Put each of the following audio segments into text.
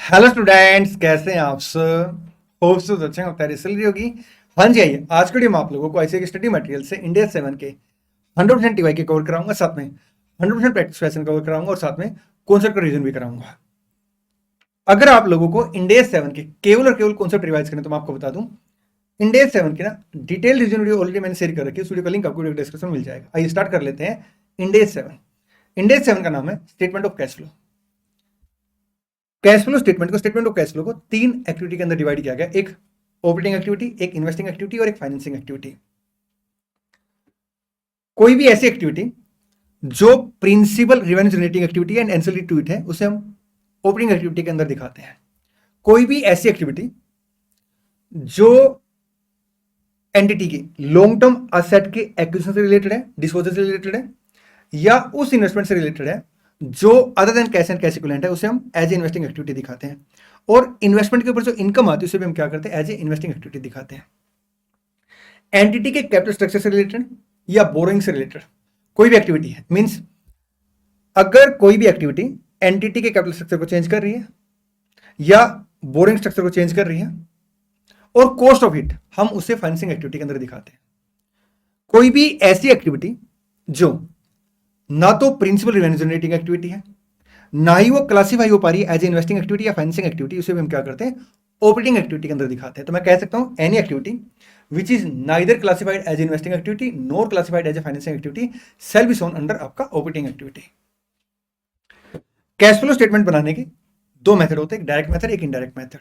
Hello students, कैसे हैं आप सब। होप सो अच्छे हैं, तैयारी चल रही होगी। हाँ जी, आइए आज के वीडियो में आप लोगों को ऐसे स्टडी मटेरियल से इंडिया 7 के 100% टीवाई के कवर कराऊंगा, साथ में 100% प्रैक्टिस क्वेश्चन कवर कराऊंगा और साथ में कॉन्सेप्ट का रिवीजन भी कराऊंगा। अगर आप लोगों को इंडिया 7 के केवल और केवल कॉन्सेप्ट रिवाइज करने तो मैं आपको बता दूं, इंडिया 7 की ना डिटेल रिवीजन वीडियो ऑलरेडी मैंने शेयर कर रखी है। उस वीडियो का लिंक आपको वीडियो डिस्क्रिप्शन में मिल जाएगा। आइए स्टार्ट कर लेते हैं। इंडिया 7, इंडिया 7 का नाम है statement of cash flow. Cash flow statement को, स्टेटमेंट ऑफ कैश फ्लो को तीन एक्टिविटी के अंदर डिवाइड किया गया। एक ऑपरेटिंग एक्टिविटी, एक इन्वेस्टिंग एक्टिविटी और एक फाइनेंसिंग एक्टिविटी। कोई भी ऐसी एक्टिविटी जो principal revenue generating activity and ancillary to it है, उसे हम ऑपरेटिंग एक्टिविटी के अंदर दिखाते हैं। कोई भी ऐसी एक्टिविटी जो एंटिटी की लॉन्ग टर्म असेट के एक्विजिशन से रिलेटेड है, डिस्पोजल से रिलेटेड है, या उस इन्वेस्टमेंट से रिलेटेड है जो other than cash and cash equivalent है, उसे हम एज ए इन्वेस्टिंग एक्टिविटी दिखाते हैं। और इन्वेस्टमेंट के ऊपर जो इनकम आती है उसे भी हम क्या करते हैं, एज ए इन्वेस्टिंग एक्टिविटी दिखाते हैं। एंटिटी के कैपिटल स्ट्रक्चर से रिलेटेड या बोरोइंग से रिलेटेड कोई भी एक्टिविटी है, मींस अगर कोई भी एक्टिविटी एंटिटी के कैपिटल स्ट्रक्चर को चेंज कर रही है या बोरोइंग स्ट्रक्चर को चेंज कर रही है और कॉस्ट ऑफ इट, हम उसे फाइनेंसिंग एक्टिविटी के अंदर दिखाते हैं। कोई भी ऐसी एक्टिविटी जो ना तो प्रिंसिपल रेवेन्यू जनरेटिंग एक्टिविटी है, ना ही वो क्लासीफाई हो पा रही है एज ए इन्वेस्टिंग एक्टिविटी या फाइनेंसिंग एक्टिविटी, उसे भी हम क्या करते हैं, ऑपरेटिंग एक्टिविटी के अंदर दिखाते हैं। तो मैं कह सकता हूं any activity which is neither classified as investing activity nor classified as a financing activity shall be shown under आपका operating activity. Cash flow statement बनाने के दो मेथड होते हैं, एक डायरेक्ट मेथड, एक इनडायरेक्ट मेथड।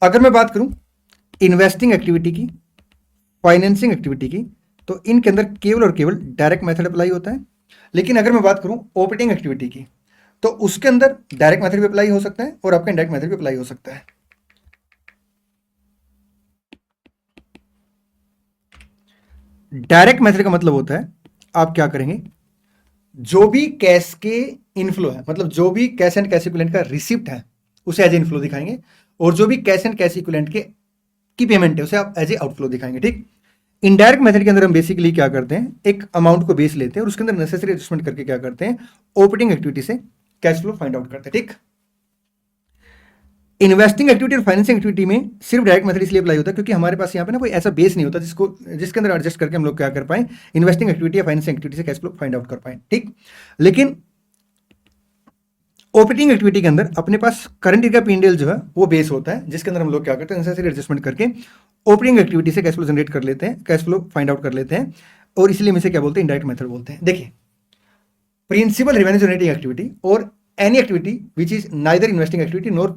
अगर मैं बात करूं इन्वेस्टिंग एक्टिविटी की, फाइनेंसिंग एक्टिविटी की, तो इनके अंदर केवल और केवल डायरेक्ट मेथड अप्लाई होता है। लेकिन अगर मैं बात करूं ऑपरेटिंग एक्टिविटी की, तो उसके अंदर डायरेक्ट मेथड भी अप्लाई हो सकता है और आपका इनडायरेक्ट मेथड भी अप्लाई हो सकता है। डायरेक्ट मेथड का मतलब होता है आप क्या करेंगे, जो भी कैश के इनफ्लो है, मतलब जो भी कैश एंड कैश इक्विवेलेंट का रिसिप्ट है उसे एज ए इनफ्लो दिखाएंगे, और जो भी कैश एंड कैश इक्विवेलेंट के की पेमेंट है उसे आप एज ए आउटफ्लो दिखाएंगे। ठीक। इनडायरेक्ट मेथड के अंदर हम बेसिकली क्या करते हैं, एक अमाउंट को बेस लेते हैं और उसके अंदर नेसेसरी एडजस्टमेंट करके क्या करते हैं, ऑपरेटिंग एक्टिविटी से कैश फ्लो फाइंड आउट करते हैं। ठीक। इन्वेस्टिंग एक्टिविटी और फाइनेंसिंग एक्टिविटी में सिर्फ डायरेक्ट मेथड इसलिए अप्लाई होता है क्योंकि हमारे पास यहाँ पे ना कोई ऐसा बेस नहीं होता जिसके अंदर एडजस्ट करके हम लोग क्या कर पाए, इन्वेस्टिंग एक्टिविटी या फाइनेंसिंग एक्टिविटी से कैश फ्लो फाइंड आउट कर पाए। ठीक। लेकिन ऑपरेटिंग एक्टिविटी के अंदर अपने पास करंट ईयर का P&L जो है वो बेस होता है, जिसके अंदर हम लोग क्या करते हैं, नेसेसरी एडजस्टमेंट करके ऑपरेटिंग एक्टिविटी से कैश फ्लो जनरेट कर लेते हैं, कैश फ्लो फाइंड आउट कर लेते हैं, और इसलिए हम इसे क्या बोलते हैं, इनडायरेक्ट मेथड बोलते हैं। देखिए, प्रिंसिपल रेवेन्यू जनरेटिंग एक्टिविटी और any activity which is neither investing activity nor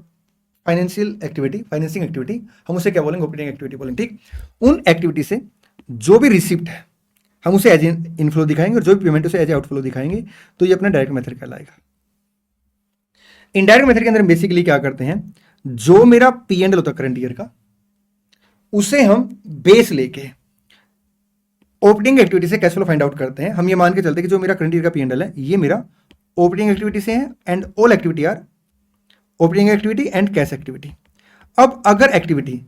financial activity, financing activity, हम उसे क्या बोलेंगे, ऑपरेटिंग एक्टिविटी बोलेंगे। ठीक। उन एक्टिविटी से जो भी रिसिप्ट है हम उसे एज इनफ्लो दिखाएंगे और जो भी पेमेंट उसे एज आउटफ्लो दिखाएंगे, तो ये अपना डायरेक्ट मेथड कहलाएगा। इनडायरेक्ट मेथड के अंदर हम बेसिकली क्या करते हैं, जो मेरा P&L होता है करंट ईयर का, उसे हम बेस लेके ऑपरेटिंग एक्टिविटी से कैश फ्लो फाइंड आउट करते हैं। हम ये मान के चलते हैं कि जो मेरा करंट ईयर का P&L है ये मेरा ऑपरेटिंग एक्टिविटी से है, and all activity are operating activity and cash activity. अब अगर एक्टिविटी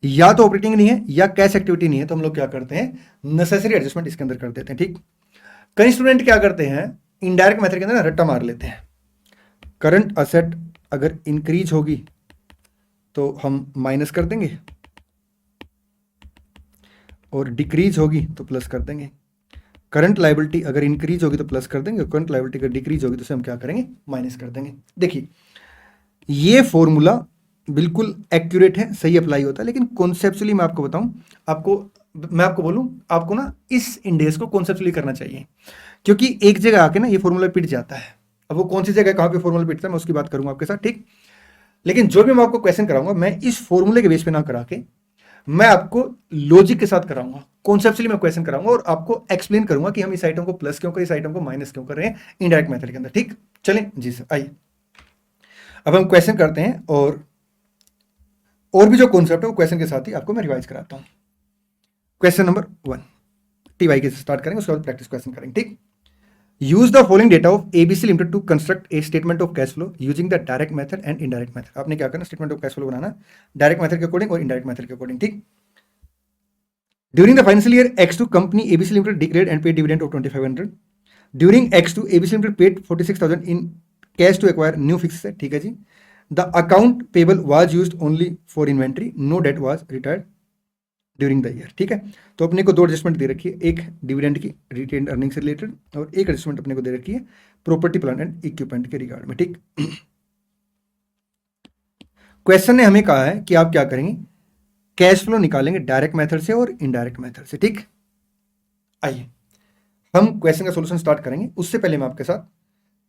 या तो ऑपरेटिंग नहीं है या कैश एक्टिविटी नहीं है, तो हम लोग क्या करते हैं, नेसेसरी एडजस्टमेंट इसके अंदर कर देते हैं। ठीक। कई स्टूडेंट क्या करते हैं, इनडायरेक्ट मेथड के अंदर रट्टा मार लेते हैं। करंट असेट अगर इंक्रीज होगी तो हम माइनस कर देंगे, और डिक्रीज होगी तो प्लस कर देंगे। करंट लायबिलिटी अगर इंक्रीज होगी तो प्लस कर देंगे, और करंट लायबिलिटी अगर डिक्रीज होगी तो उसे हम क्या करेंगे, माइनस कर देंगे। देखिए, ये फॉर्मूला बिल्कुल एक्यूरेट है, सही अप्लाई होता है, लेकिन कॉन्सेप्चुअली मैं आपको बताऊं, मैं आपको बोलूं, आपको ना इस इंडेक्स को कॉन्सेप्चुअली करना चाहिए, क्योंकि एक जगह आके ना ये फॉर्मूला पिट जाता है। अब वो कौन सी जगह कहां पे फॉर्मूला पिटता है मैं उसकी बात करूंगा आपके साथ। ठीक। लेकिन जो भी मैं आपको क्वेश्चन कराऊंगा, मैं इस फॉर्मूले के बेस पे ना करा के मैं आपको लॉजिक के साथ कराऊंगा, कॉन्सेप्चुअली मैं क्वेश्चन कराऊंगा और आपको एक्सप्लेन करूंगा कि हम इस आइटम को प्लस क्यों करें, इस आइटम को माइनस क्यों कर रहे हैं इनडायरेक्ट मेथड के अंदर। ठीक। चलें जी सर, आइए अब हम क्वेश्चन करते हैं, और भी जो कॉन्सेप्ट है वो क्वेश्चन के साथ ही आपको मैं रिवाइज कराता हूं। क्वेश्चन नंबर 1 टीवाई के स्टार्ट करेंगे, उसके बाद प्रैक्टिस क्वेश्चन करेंगे। ठीक। Use the following data of ABC limited to construct a statement of cash flow using the direct method and indirect method. आपने क्या करना, स्टेटमेंट ऑफ कैश फ्लो बनाना डायरेक्ट मेथड के अकॉर्डिंग और इनडायरेक्ट मेथड के according. ठीक। During the financial year X2 company ABC limited declared and paid dividend of 2500। During X2 ABC limited paid 46,000 in cash to acquire new fix. ठीक है जी। The account payable was used only for inventory, no debt was retired during the year. ठीक है, तो अपने को दो adjustment दे रखी है, एक डिविडेंड की रिटेन्ड अर्निंग से रिलेटेड और एक एडजस्टमेंट अपने को दे रखी है प्रॉपर्टी प्लांट एंड इक्विपमेंट के रिगार्ड में। ठीक, क्वेश्चन ने हमें कहा है कि आप क्या करेंगे, कैश फ्लो निकालेंगे डायरेक्ट मेथड से और इनडायरेक्ट मेथड से। ठीक, आइए हम क्वेश्चन का सॉल्यूशन स्टार्ट करेंगे। उससे पहले मैं आपके साथ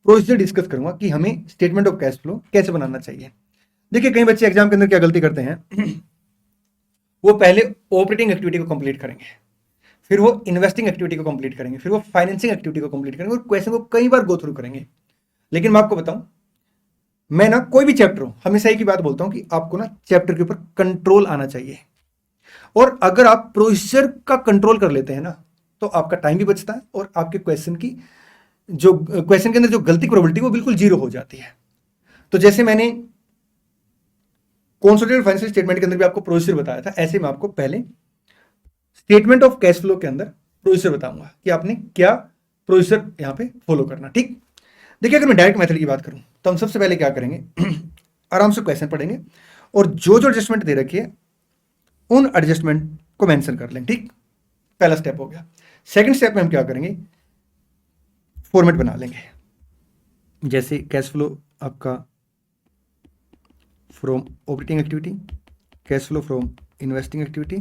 प्रोसीजर डिस्कस करूंगा कि हमें स्टेटमेंट ऑफ कैश फ्लो कैसे बनाना चाहिए। देखिए कई बच्चे एग्जाम के अंदर क्या गलती करते हैं, वो पहले ऑपरेटिंग एक्टिविटी को कंप्लीट करेंगे, फिर वो इन्वेस्टिंग एक्टिविटी को कंप्लीट करेंगे, फिर वो फाइनेंसिंग एक्टिविटी को कंप्लीट करेंगे और क्वेश्चन को कई बार गो थ्रू करेंगे। लेकिन मैं आपको बताऊं, मैं ना कोई भी चैप्टर हो हमेशा एक ही बात बोलता हूं कि आपको ना चैप्टर के ऊपर कंट्रोल आना चाहिए। और अगर आप प्रोसीजर का कंट्रोल कर लेते हैं ना, तो आपका टाइम भी बचता है और आपके क्वेश्चन के अंदर जो गलती की प्रोबेबिलिटी वो बिल्कुल जीरो हो जाती है। तो जैसे मैंने कंसोलिडेटेड फाइनेंशियल स्टेटमेंट के अंदर भी आपको प्रोसीजर बताया था, ऐसे मैं आपको पहले स्टेटमेंट ऑफ कैश फ्लो के अंदर प्रोसीजर बताऊंगा कि आपने क्या प्रोसीजर यहां पे फॉलो करना। ठीक, देखिए अगर मैं डायरेक्ट मेथड की बात करूं तो हम सबसे पहले क्या करेंगे, आराम से क्वेश्चन पढ़ेंगे और जो जो एडजस्टमेंट दे रखी है उन एडजस्टमेंट को मेंशन कर लेंगे। ठीक, पहला स्टेप हो गया। सेकंड स्टेप में हम क्या करेंगे, फॉर्मेट बना लेंगे। जैसे कैश फ्लो आपका from operating activity, cash flow from investing activity,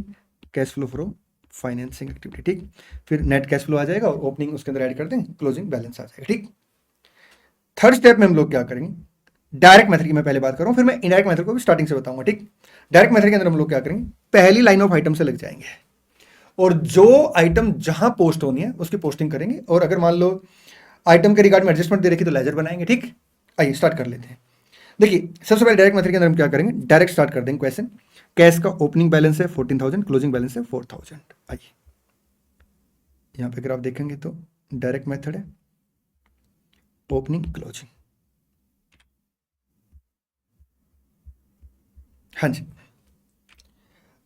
cash flow from financing activity. ठीक, फिर नेट कैश फ्लो आ जाएगा और ओपनिंग उसके अंदर ऐड कर देंगे, क्लोजिंग बैलेंस आ जाएगा। ठीक, थर्ड स्टेप में हम लोग क्या करेंगे, डायरेक्ट मेथड की मैं पहले बात कर रहा हूं, फिर मैं इनडायरेक्ट मेथड को भी स्टार्टिंग से बताऊंगा। ठीक, डायरेक्ट मेथड के अंदर हम लोग क्या करेंगे, पहली लाइन ऑफ आइटम से लग जाएंगे और जो आइटम जहां पोस्ट होनी है उसकी पोस्टिंग करेंगे। और अगर मान लो आइटम के रिगार्ड में एडजस्टमेंट दे रखी तो लेजर बनाएंगे। ठीक, आइए स्टार्ट कर लेते हैं। देखिए सबसे पहले डायरेक्ट मेथड के अंदर हम क्या करेंगे, डायरेक्ट स्टार्ट कर देंगे क्वेश्चन। कैश का ओपनिंग बैलेंस है 14,000, क्लोजिंग बैलेंस है 4,000। आइए यहां पे अगर आप देखेंगे तो डायरेक्ट मेथड है ओपनिंग क्लोजिंग। हाँ जी,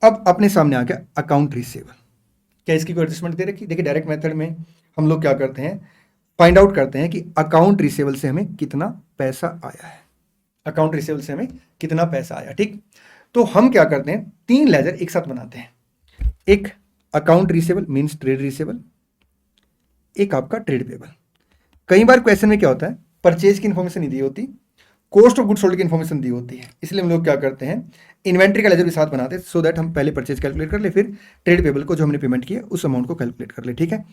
अब अपने सामने आ गया अकाउंट रिसीवेबल। क्या इसकी कोई एडजस्टमेंट दे रखी, देखिए डायरेक्ट मेथड में हम लोग क्या करते हैं, फाइंड आउट करते हैं कि अकाउंट रिसीवेबल से हमें कितना पैसा आया है, अकाउंट रिसीवेबल से हमें कितना पैसा आया। ठीक, तो हम क्या करते हैं, तीन लेजर एक साथ बनाते हैं। एक account receivable means trade receivable, एक आपका ट्रेड पेबल। कई बार क्वेश्चन में क्या होता है, परचेज की इंफॉर्मेशन नहीं दी होती, कॉस्ट ऑफ गुड सोल्ड की इंफॉर्मेशन दी होती है, इसलिए हम लोग क्या करते हैं, इन्वेंट्री का लेजर भी साथ बनाते हैं सो दैट हम पहले परचेज कैलकुलेट कर ले, फिर ट्रेड पेबल को जो हमने पेमेंट किया उस अमाउंट को कैलकुलेट कर ले। ठीक है,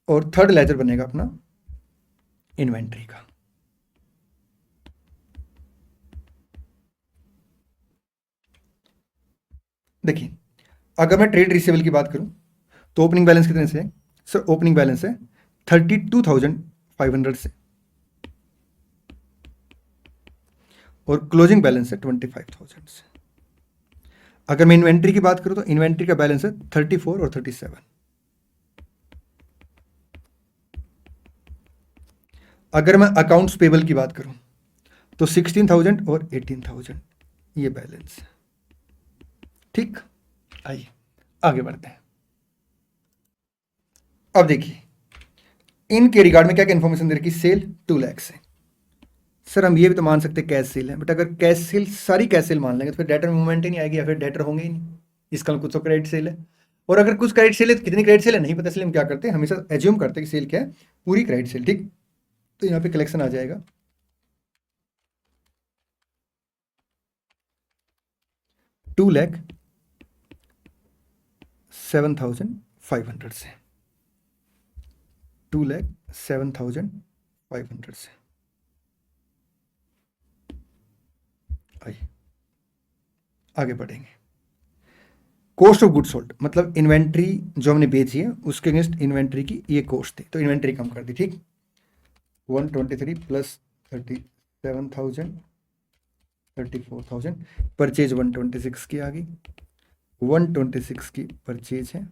और थर्ड लेजर बनेगा अपना इन्वेंट्री का। देखिए अगर मैं ट्रेड रिसीवेबल की बात करूं तो ओपनिंग बैलेंस कितने से है सर, ओपनिंग बैलेंस है 32,500 से और क्लोजिंग बैलेंस है 25,000 से। अगर मैं इन्वेंट्री की बात करूं तो इन्वेंट्री का बैलेंस है 34 और 37। अगर मैं अकाउंट्स पेबल की बात करूं तो 16,000 और 18,000 ये बैलेंस है। ठीक, आइए आगे बढ़ते हैं। अब देखिए इनके रिगार्ड में क्या क्या इंफॉर्मेशन दे रखी, सेल 2 लाख से। सर हम ये भी तो मान सकते हैं कैश सेल है, बट अगर कैश सेल सारी कैश सेल मान लेंगे तो फिर डेटर मूवमेंट ही नहीं आएगी या फिर डेटर होंगे ही नहीं। इसका कुछ तो क्रेडिट सेल है और अगर कुछ क्रेडिट सेल है तो कितनी क्रेडिट सेल है नहीं पता, इसलिए हम क्या करते हैं, हमेशा एज्यूम करते हैं कि सेल क्या है, पूरी क्रेडिट सेल। ठीक, तो यहाँ पे कलेक्शन आ जाएगा 2,07,500 से, 2,07,500 से। आइए आगे बढ़ेंगे। कॉस्ट ऑफ गुड सोल्ड मतलब इन्वेंट्री जो हमने बेची है उसके अगेंस्ट इन्वेंट्री की ये कॉस्ट थी, तो इन्वेंट्री कम कर दी। ठीक, 123 प्लस 37,000 34,000, परचेज 126 की आ गई, 126 की परचेज है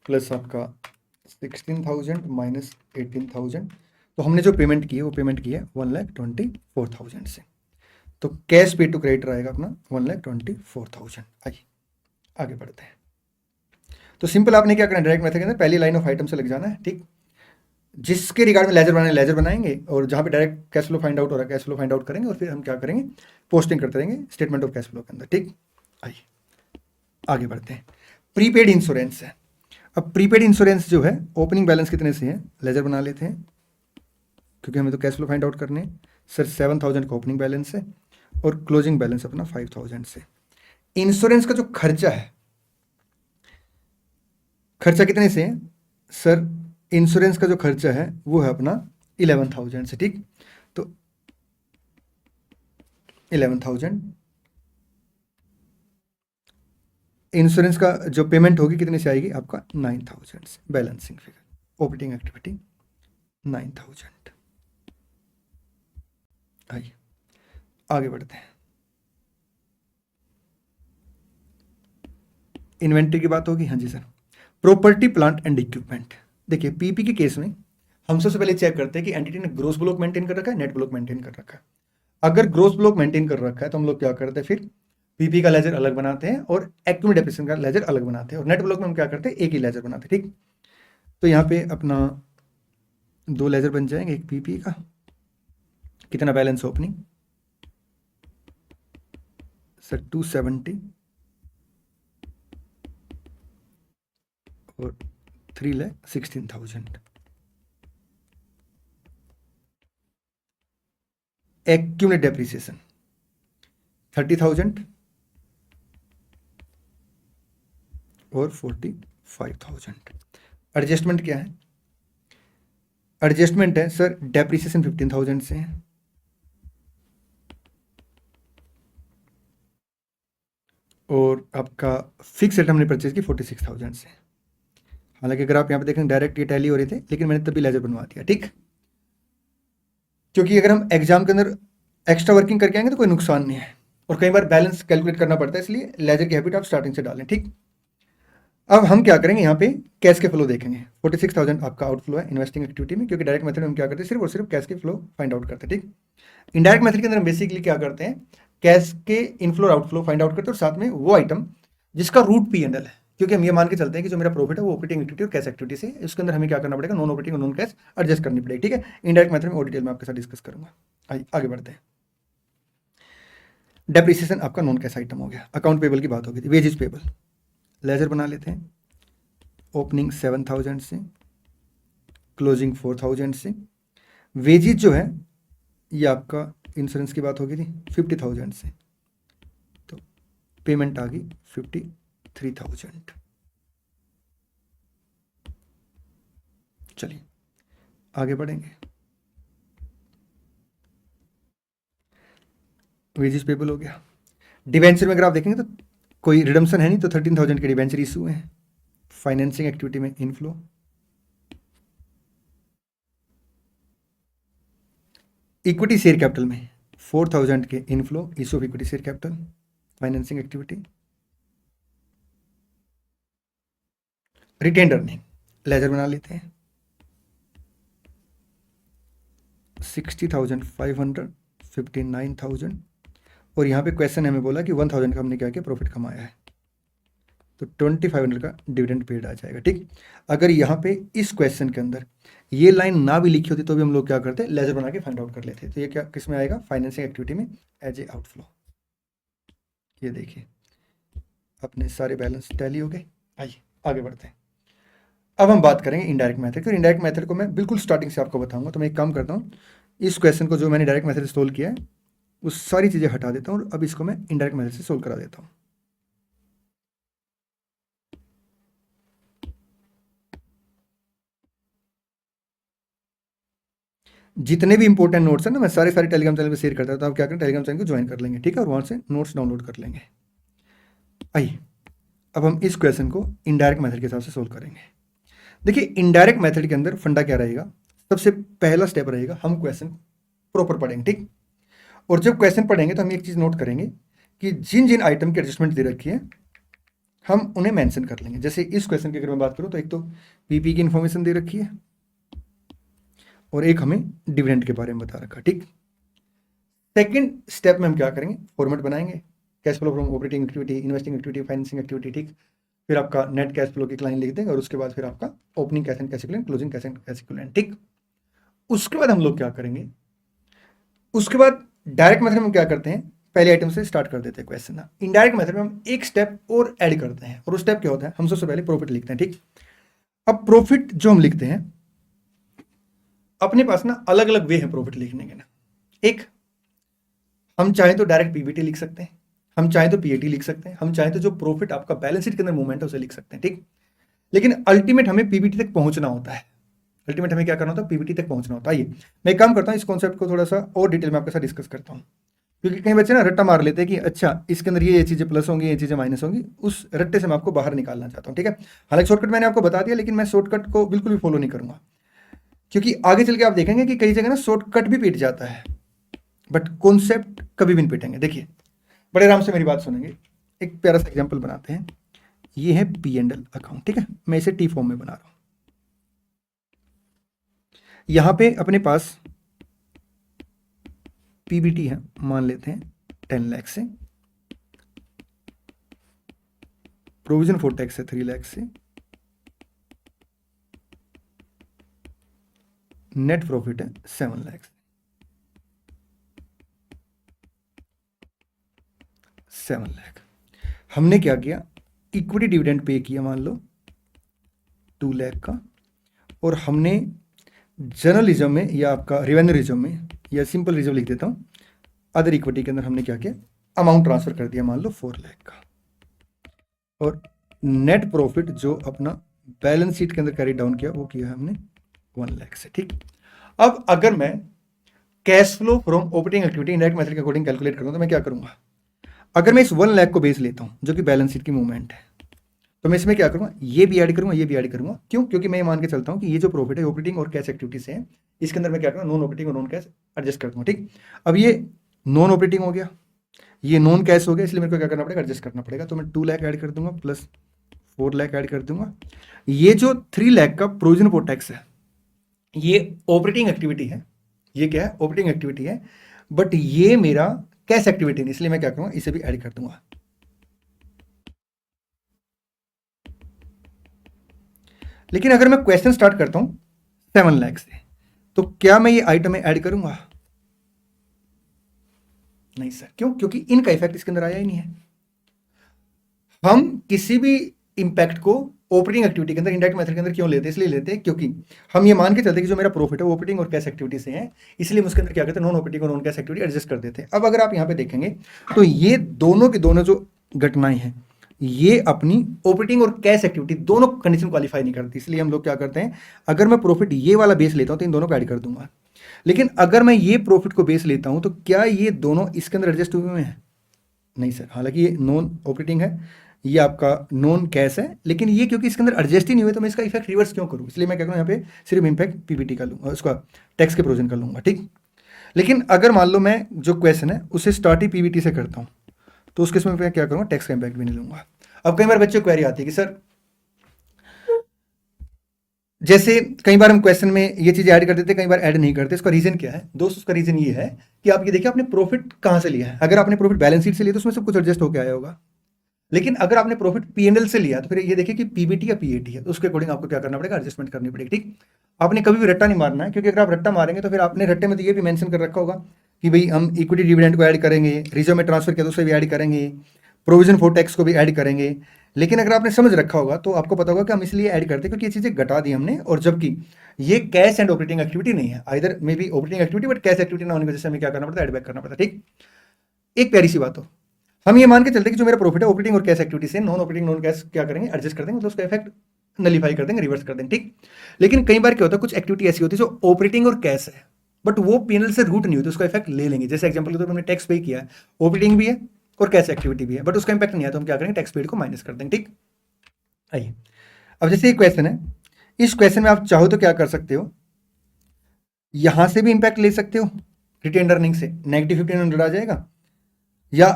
प्लस आपका 16,000 माइनस 18,000, तो हमने जो पेमेंट की है वो पेमेंट की है 1,24,000 से, तो कैश पे टू क्रेडिट रहेगा अपना 1,24,000। आइए आगे बढ़ते हैं। तो सिंपल आपने क्या करना है, डायरेक्ट मेथड के अंदर पहली लाइन ऑफ आइटम से लग जाना है। ठीक, जिसके रिगार्ड में लेजर बनाएंगे, और जहाँ पे direct cash flow find out हो रहा है कैश फ्लो फाइंड आउट करेंगे, और फिर हम क्या करेंगे, पोस्टिंग करते रहेंगे स्टेटमेंट ऑफ कैश फ्लो के अंदर। ठीक, आइए आगे बढ़ते हैं। प्रीपेड इंश्योरेंस है। अब प्रीपेड इंश्योरेंस जो है, ओपनिंग बैलेंस कितने से है, लेजर बना लेते हैं क्योंकि हमें तो कैश फ्लो फाइंड आउट करने हैं। सर 7,000 का ओपनिंग बैलेंस है और क्लोजिंग बैलेंस अपना 5,000 से। इंश्योरेंस का जो खर्चा है, खर्चा कितने से है सर, इंश्योरेंस का जो खर्चा है वो है अपना 11,000 से। ठीक, तो 11,000 इंश्योरेंस का जो पेमेंट होगी कितने से आएगी आपका 9,000 से। Balancing figure operating activity 9,000। आइए आगे बढ़ते हैं। इन्वेंट्री की बात होगी, हाँ जी sir. Property plant and equipment. देखिए पीपी के केस में हम सबसे पहले चेक करते हैं कि एंटिटी ने ग्रोस ब्लॉक मेंटेन कर रखा है, नेट ब्लॉक मेंटेन कर रखा है। अगर ग्रोस ब्लॉक मेंटेन कर रखा है तो हम लोग क्या करते हैं, फिर पीपी का लेजर अलग बनाते हैं और एक्यूमुलेट डेप्रिसिएशन का लेजर अलग बनाते हैं, और नेट ब्लॉक में हम क्या करते हैं, एक ही लेजर बनाते हैं। ठीक, तो यहाँ पे अपना 2 लेजर बन जाएंगे, एक पीपी का, कितना बैलेंस ओपनिंग सर 270 और 3,16,000। एक्यूमुलेट डेप्रिसिएशन 30,000 और 45,000। एडजस्टमेंट क्या है, एडजस्टमेंट है सर डेप्रिसिएशन 15,000 से है, और आपका फिक्स रेट हमने परचेज की 46,000 से। हालांकि अगर आप यहाँ पे देखें डायरेक्ट ये टैली हो रहे थे, लेकिन मैंने तभी लेजर बनवा दिया। ठीक, क्योंकि अगर हम एग्जाम के अंदर एक्स्ट्रा वर्किंग करके आएंगे तो कोई नुकसान नहीं है, और कई बार बैलेंस कैलकुलेट करना पड़ता है, इसलिए लेजर की हैबिट आप स्टार्टिंग से डालें। ठीक, अब हम क्या करेंगे, यहाँ पे कैश के फ्लो देखेंगे। 46,000 आपका आउटफ्लो है इन्वेस्टिंग एक्टिविटी में, क्योंकि डायरेक्ट मेथड में हम क्या करते हैं, सिर्फ और सिर्फ कैश के फ्लो फाइंड आउट करते हैं। ठीक, इनडायरेक्ट मेथड के अंदर हम बेसिकली क्या करते हैं, कैश के इनफ्लो और आउटफ्लो फाइंड आउट करते हैं, और साथ में वो आइटम जिसका रूट पी एंड एल है, क्योंकि हम ये मान के चलते हैं कि जो मेरा प्रॉफिट है वो ऑपरेटिंग एक्टिविटी और कैश एक्टिविटी से, इसके अंदर हमें क्या करना पड़ेगा, नॉन ऑपरेटिंग और नॉन कैश एडजस्ट करनी पड़ेगी। ठीक है, इनडायरेक्ट मेथड में और डिटेल में आपके साथ डिस्कस करूंगा। आगे बढ़ते हैं। डेप्रिसिएशन आपका नॉन कैश आइटम हो गया। अकाउंट पेबल की बात होगी थी, वेजेस पेबल लेजर बना लेते हैं। ओपनिंग 7,000 से, क्लोजिंग 4,000 से। वेजेस जो है ये आपका इंश्योरेंस की बात होगी थी 50,000 से, तो पेमेंट आ गई 53,000। चलिए आगे बढ़ेंगे। वेजेस पेबल हो गया। डिवेंचर में अगर आप देखेंगे तो कोई रिडम्पशन है नहीं, तो 13,000 के डिवेंचर इशू है। फाइनेंसिंग एक्टिविटी में इनफ्लो, इक्विटी शेयर कैपिटल में 4,000 के inflow, issue of equity share capital, financing activity. Retained earning ledger बना लेते हैं 60,500, 59,000, और यहाँ पे क्वेश्चन हमें बोला कि 1,000 का हमने क्या किया, प्रॉफिट कमाया है, तो 2,500 का डिविडेंड पेड आ जाएगा। ठीक, अगर यहाँ पे इस क्वेश्चन के अंदर ये लाइन ना भी लिखी होती तो भी हम लोग क्या करते, लेजर बना के फाइंड आउट कर लेते। तो ये क्या किस में आएगा, फाइनेंसिंग एक्टिविटी में एज ए आउटफ्लो। ये देखिए अपने सारे बैलेंस टैली हो गए। आइए आगे बढ़ते हैं। अब हम बात करेंगे इनडायरेक्ट मेथड की। इनडायरेक्ट मेथड को मैं बिल्कुल स्टार्टिंग से आपको बताऊंगा। तो मैं एक काम करता हूँ, इस क्वेश्चन को जो मैंने डायरेक्ट मेथड से सोल्व किया है वो सारी चीज़ें हटा देता हूँ, और अब इसको मैं इनडायरेक्ट मेथड से सोल्व करा देता हूँ। जितने भी इंपॉर्टेंट नोट्स हैं ना, मैं सारे टेलीग्राम चैनल पे शेयर करता हूँ, तो आप क्या करें, टेलीग्राम चैनल को ज्वाइन कर लेंगे। ठीक है, और वहाँ से नोट्स डाउनलोड कर लेंगे। आइए अब हम इस क्वेश्चन को इनडायरेक्ट मेथड के हिसाब से सोल्व करेंगे। देखिए इनडायरेक्ट मेथड के अंदर फंडा क्या रहेगा, सबसे पहला स्टेप रहेगा हम क्वेश्चन प्रॉपर पढ़ेंगे। ठीक, और जब क्वेश्चन पढ़ेंगे तो हम एक चीज़ नोट करेंगे कि जिन जिन आइटम की एडजस्टमेंट दे रखी है हम उन्हें मेंशन कर लेंगे। जैसे इस क्वेश्चन की अगर मैं बात करूँ तो एक तो पीपी की इन्फॉर्मेशन दे रखी है, और एक हमें डिविडेंड के बारे में बता रखा। ठीक, सेकंड स्टेप में हम क्या करेंगे, फॉर्मेट बनाएंगे, cash flow from operating activity, investing activity, financing activity. ठीक, फिर आपका नेट कैश फ्लो की लाइन लिख देंगे और उसके बाद फिर आपका opening cash and cash equivalent, closing cash and cash equivalent, ठीक। उसके बाद हम लोग क्या करेंगे, उसके बाद डायरेक्ट मेथड में क्या करते हैं, पहले आइटम से स्टार्ट कर देते हैं क्वेश्चन ना। इनडायरेक्ट मेथड में हम एक स्टेप और ऐड करते हैं, और उस स्टेप क्या होता है, हम सबसे पहले प्रॉफिट लिखते हैं, ठीक। अब प्रॉफिट जो हम लिखते हैं, अपने पास ना अलग अलग वे है प्रॉफिट लिखने के ना। एक, हम चाहें तो डायरेक्ट पीबीटी लिख सकते हैं, हम चाहें तो पीएटी लिख सकते हैं, हम चाहें तो जो प्रॉफिट आपका बैलेंस शीट के अंदर मूवमेंट है उसे लिख सकते हैं, ठीक। लेकिन अल्टीमेट हमें पीबीटी तक पहुंचना होता है, अल्टीमेट हमें क्या करना होता है, पीबीटी तक पहुंचना होता है। आइए मैं एक काम करता हूं, इस कॉन्सेप्ट को थोड़ा सा और डिटेल में आपके साथ डिस्कस करता हूं, क्योंकि कई बच्चे ना रट्टा मार लेते हैं कि अच्छा इसके अंदर ये चीजें प्लस होंगी, ये चीजें माइनस होंगी, उस रट्टे से मैं आपको बाहर निकालना चाहता हूं, ठीक है। हालांकि शॉर्टकट मैंने आपको बता दिया, लेकिन मैं शॉर्टकट को बिल्कुल भी फॉलो नहीं करूंगा, क्योंकि आगे चल के आप देखेंगे कि कई जगह ना शॉर्टकट भी पीट जाता है, बट कॉन्सेप्ट कभी भी नहीं पीटेंगे। देखिए बड़े आराम से मेरी बात सुनेंगे, एक प्यारा सा एग्जाम्पल बनाते हैं। ये है P&L अकाउंट, ठीक है, मैं इसे टी फॉर्म में बना रहा हूं। यहां पे अपने पास पीबीटी है, मान लेते हैं 10 लाख से, प्रोविजन फॉर टैक्स है 3 लाख से, नेट प्रॉफिट है 7 लाख से, 7 लाख। हमने क्या किया, इक्विटी डिविडेंड पे किया मान लो 2 लाख का, और हमने जनरल रिजर्व में या आपका रेवेन्यू रिजर्व में या सिंपल रिजर्व लिख देता हूं, अदर इक्विटी के अंदर हमने क्या किया, अमाउंट ट्रांसफर कर दिया मान लो 4 लाख का, और नेट प्रॉफिट जो अपना बैलेंस शीट के अंदर कैरी डाउन किया वो किया हमने 1 लाख से, ठीक। अब अगर मैं cash flow from operating activity indirect method के अकॉर्डिंग कैलकुलेट करूं तो मैं क्या करूंगा, अगर मैं इस 1 लाख को बेस लेता हूं जो कि बैलेंस शीट की मूवमेंट है, तो मैं इसमें क्या करूंगा, ये भी ऐड करूंगा, ये भी ऐड करूंगा। क्यों, क्योंकि मैं ये मान के चलता हूं कि ये जो प्रॉफिट है ऑपरेटिंग और कैश एक्टिविटी से है, इसके अंदर मैं क्या करूंगा, नॉन ऑपरेटिंग और नॉन कैश एडजस्ट कर दूंगा, ठीक। अब ये नॉन ऑपरेटिंग हो गया, ये नॉन कैश हो गया, इसलिए मेरे को क्या करना पड़ेगा, एडजस्ट करना पड़ेगा। तो मैं 2 लाख ऐड कर दूंगा प्लस 4 लाख ऐड कर दूंगा। ये जो 3 लाख का प्रोविजन फॉर टैक्स है, ये ऑपरेटिंग एक्टिविटी है, ये क्या है, ऑपरेटिंग एक्टिविटी है, बट ये मेरा कैश एक्टिविटी नहीं, इसलिए मैं क्या करूंगा, इसे भी ऐड कर दूंगा। लेकिन अगर मैं क्वेश्चन स्टार्ट करता हूं 7 लाख से, तो क्या मैं ये आइटम में ऐड करूंगा, नहीं सर। क्यों, क्योंकि इनका इफेक्ट इसके अंदर आया ही नहीं है। हम किसी भी इंपैक्ट को ऑपरेटिंग एक्टिविटी के अंदर इनडायरेक्ट मेथड के अंदर क्यों लेते हैं, इसलिए लेते हैं क्योंकि हम ये मान के चलते हैं कि जो मेरा प्रॉफिट है वो ऑपरेटिंग और कैश एक्टिविटी से है, इसलिए हम उसके अंदर क्या करते हैं, नॉन ऑपरेटिंग और नॉन कैश एक्टिविटी एडजस्ट कर देते हैं। अब अगर आप यहाँ पे देखेंगे तो ये दोनों की दोनों जो घटनाएं हैं, ये अपनी ऑपरेटिंग और कैश एक्टिविटी दोनों कंडीशन क्वालिफाई नहीं करती, इसलिए हम लोग क्या करते हैं, अगर मैं प्रॉफिट ये वाला बेस लेता हूं तो इन दोनों को ऐड कर दूंगा। लेकिन अगर मैं ये प्रॉफिट को बेस लेता हूं तो क्या ये दोनों इसके अंदर एडजस्ट हुए हैं, नहीं सर। हालांकि ये नॉन ऑपरेटिंग है, ये आपका नॉन कैश है, लेकिन ये क्योंकि इसके अंदर एडजस्ट ही नहीं हुए तो मैं इसका इफेक्ट रिवर्स क्यों करूं, इसलिए मैं क्या करूं, यहाँ पे सिर्फ इम्पैक्ट पीबीटी का लूंगा, उसका टैक्स के प्रोविजन का लूंगा, ठीक। लेकिन अगर मान लो मैं जो क्वेश्चन है उसे स्टार्ट ही पीबीटी से करता हूं, तो उस केस में मैं क्या करूंगा, टैक्स का इम्पैक्ट भी नहीं लूंगा। अब कई बार बच्चों को क्वेरी आती है कि सर जैसे कई बार हम क्वेश्चन में ये चीजें ऐड कर देते हैं, कई बार ऐड नहीं करते, इसका रीजन क्या है दोस्त, उसका रीजन ये है कि आप ये देखिए आपने प्रॉफिट कहां से लिया है। अगर आपने प्रॉफिट बैलेंस शीट से लिया तो उसमें सब कुछ एडजस्ट होकर आया होगा, लेकिन अगर आपने प्रॉफिट P&L से लिया तो फिर ये देखिए कि पीबीटी या पीएटी है, तो उसके अकॉर्डिंग आपको क्या करना पड़ेगा, एडजस्टमेंट करनी पड़ेगी, ठीक। आपने कभी भी रट्टा नहीं मारना है, क्योंकि अगर आप रट्टा मारेंगे तो फिर आपने रट्टे में तो ये भी मेंशन कर रखा होगा कि भाई हम इक्विटी डिविडेंड को ऐड करेंगे, रिजर्व में ट्रांसफर किया तो उसे भी ऐड करेंगे, प्रोविजन फॉर टैक्स को भी ऐड करेंगे। लेकिन अगर आपने समझ रखा होगा तो आपको पता होगा कि हम इसलिए ऐड करते हैं क्योंकि ये चीजें घटा दी हमने, और जबकि ये कैश एंड ऑपरेटिंग एक्टिविटी नहीं है, either may be operating activity but cash activity ना होने की वजह से हमें क्या करना पड़ता है, एड बैक करना पड़ता है, ठीक। एक प्यारी सी बात हो, हम ये मान के चलते हैं कि जो मेरा प्रॉफिट है ऑपरेटिंग और कैश एक्टिविटी से, नॉन ऑपरेटिंग नॉन कैश क्या करेंगे, एडजस्ट कर देंगे, मतलब उसका इफेक्ट नलीफाई कर देंगे, रिवर्स कर देंगे, ठीक। लेकिन कई बार क्या होता है, कुछ एक्टिविटी ऐसी होती है जो ऑपरेटिंग और कैश है बट वो P&L से रूट नहीं होती, उसका इफेक्ट ले लेंगे। जैसे एग्जांपल के तौर पर हमने टैक्स पे किया है, ऑपरेटिंग भी है और कैश एक्टिविटी भी है, बट उसका इंपैक्ट नहीं है, तो हम क्या करेंगे, टैक्स पेड को माइनस कर देंगे, ठीक। आइए अब जैसे ये क्वेश्चन है, इस क्वेश्चन में आप चाहो तो क्या कर सकते हो, यहां से भी इंपैक्ट ले सकते हो, रिटेन अर्निंग से नेगेटिव 1500 आ जाएगा, या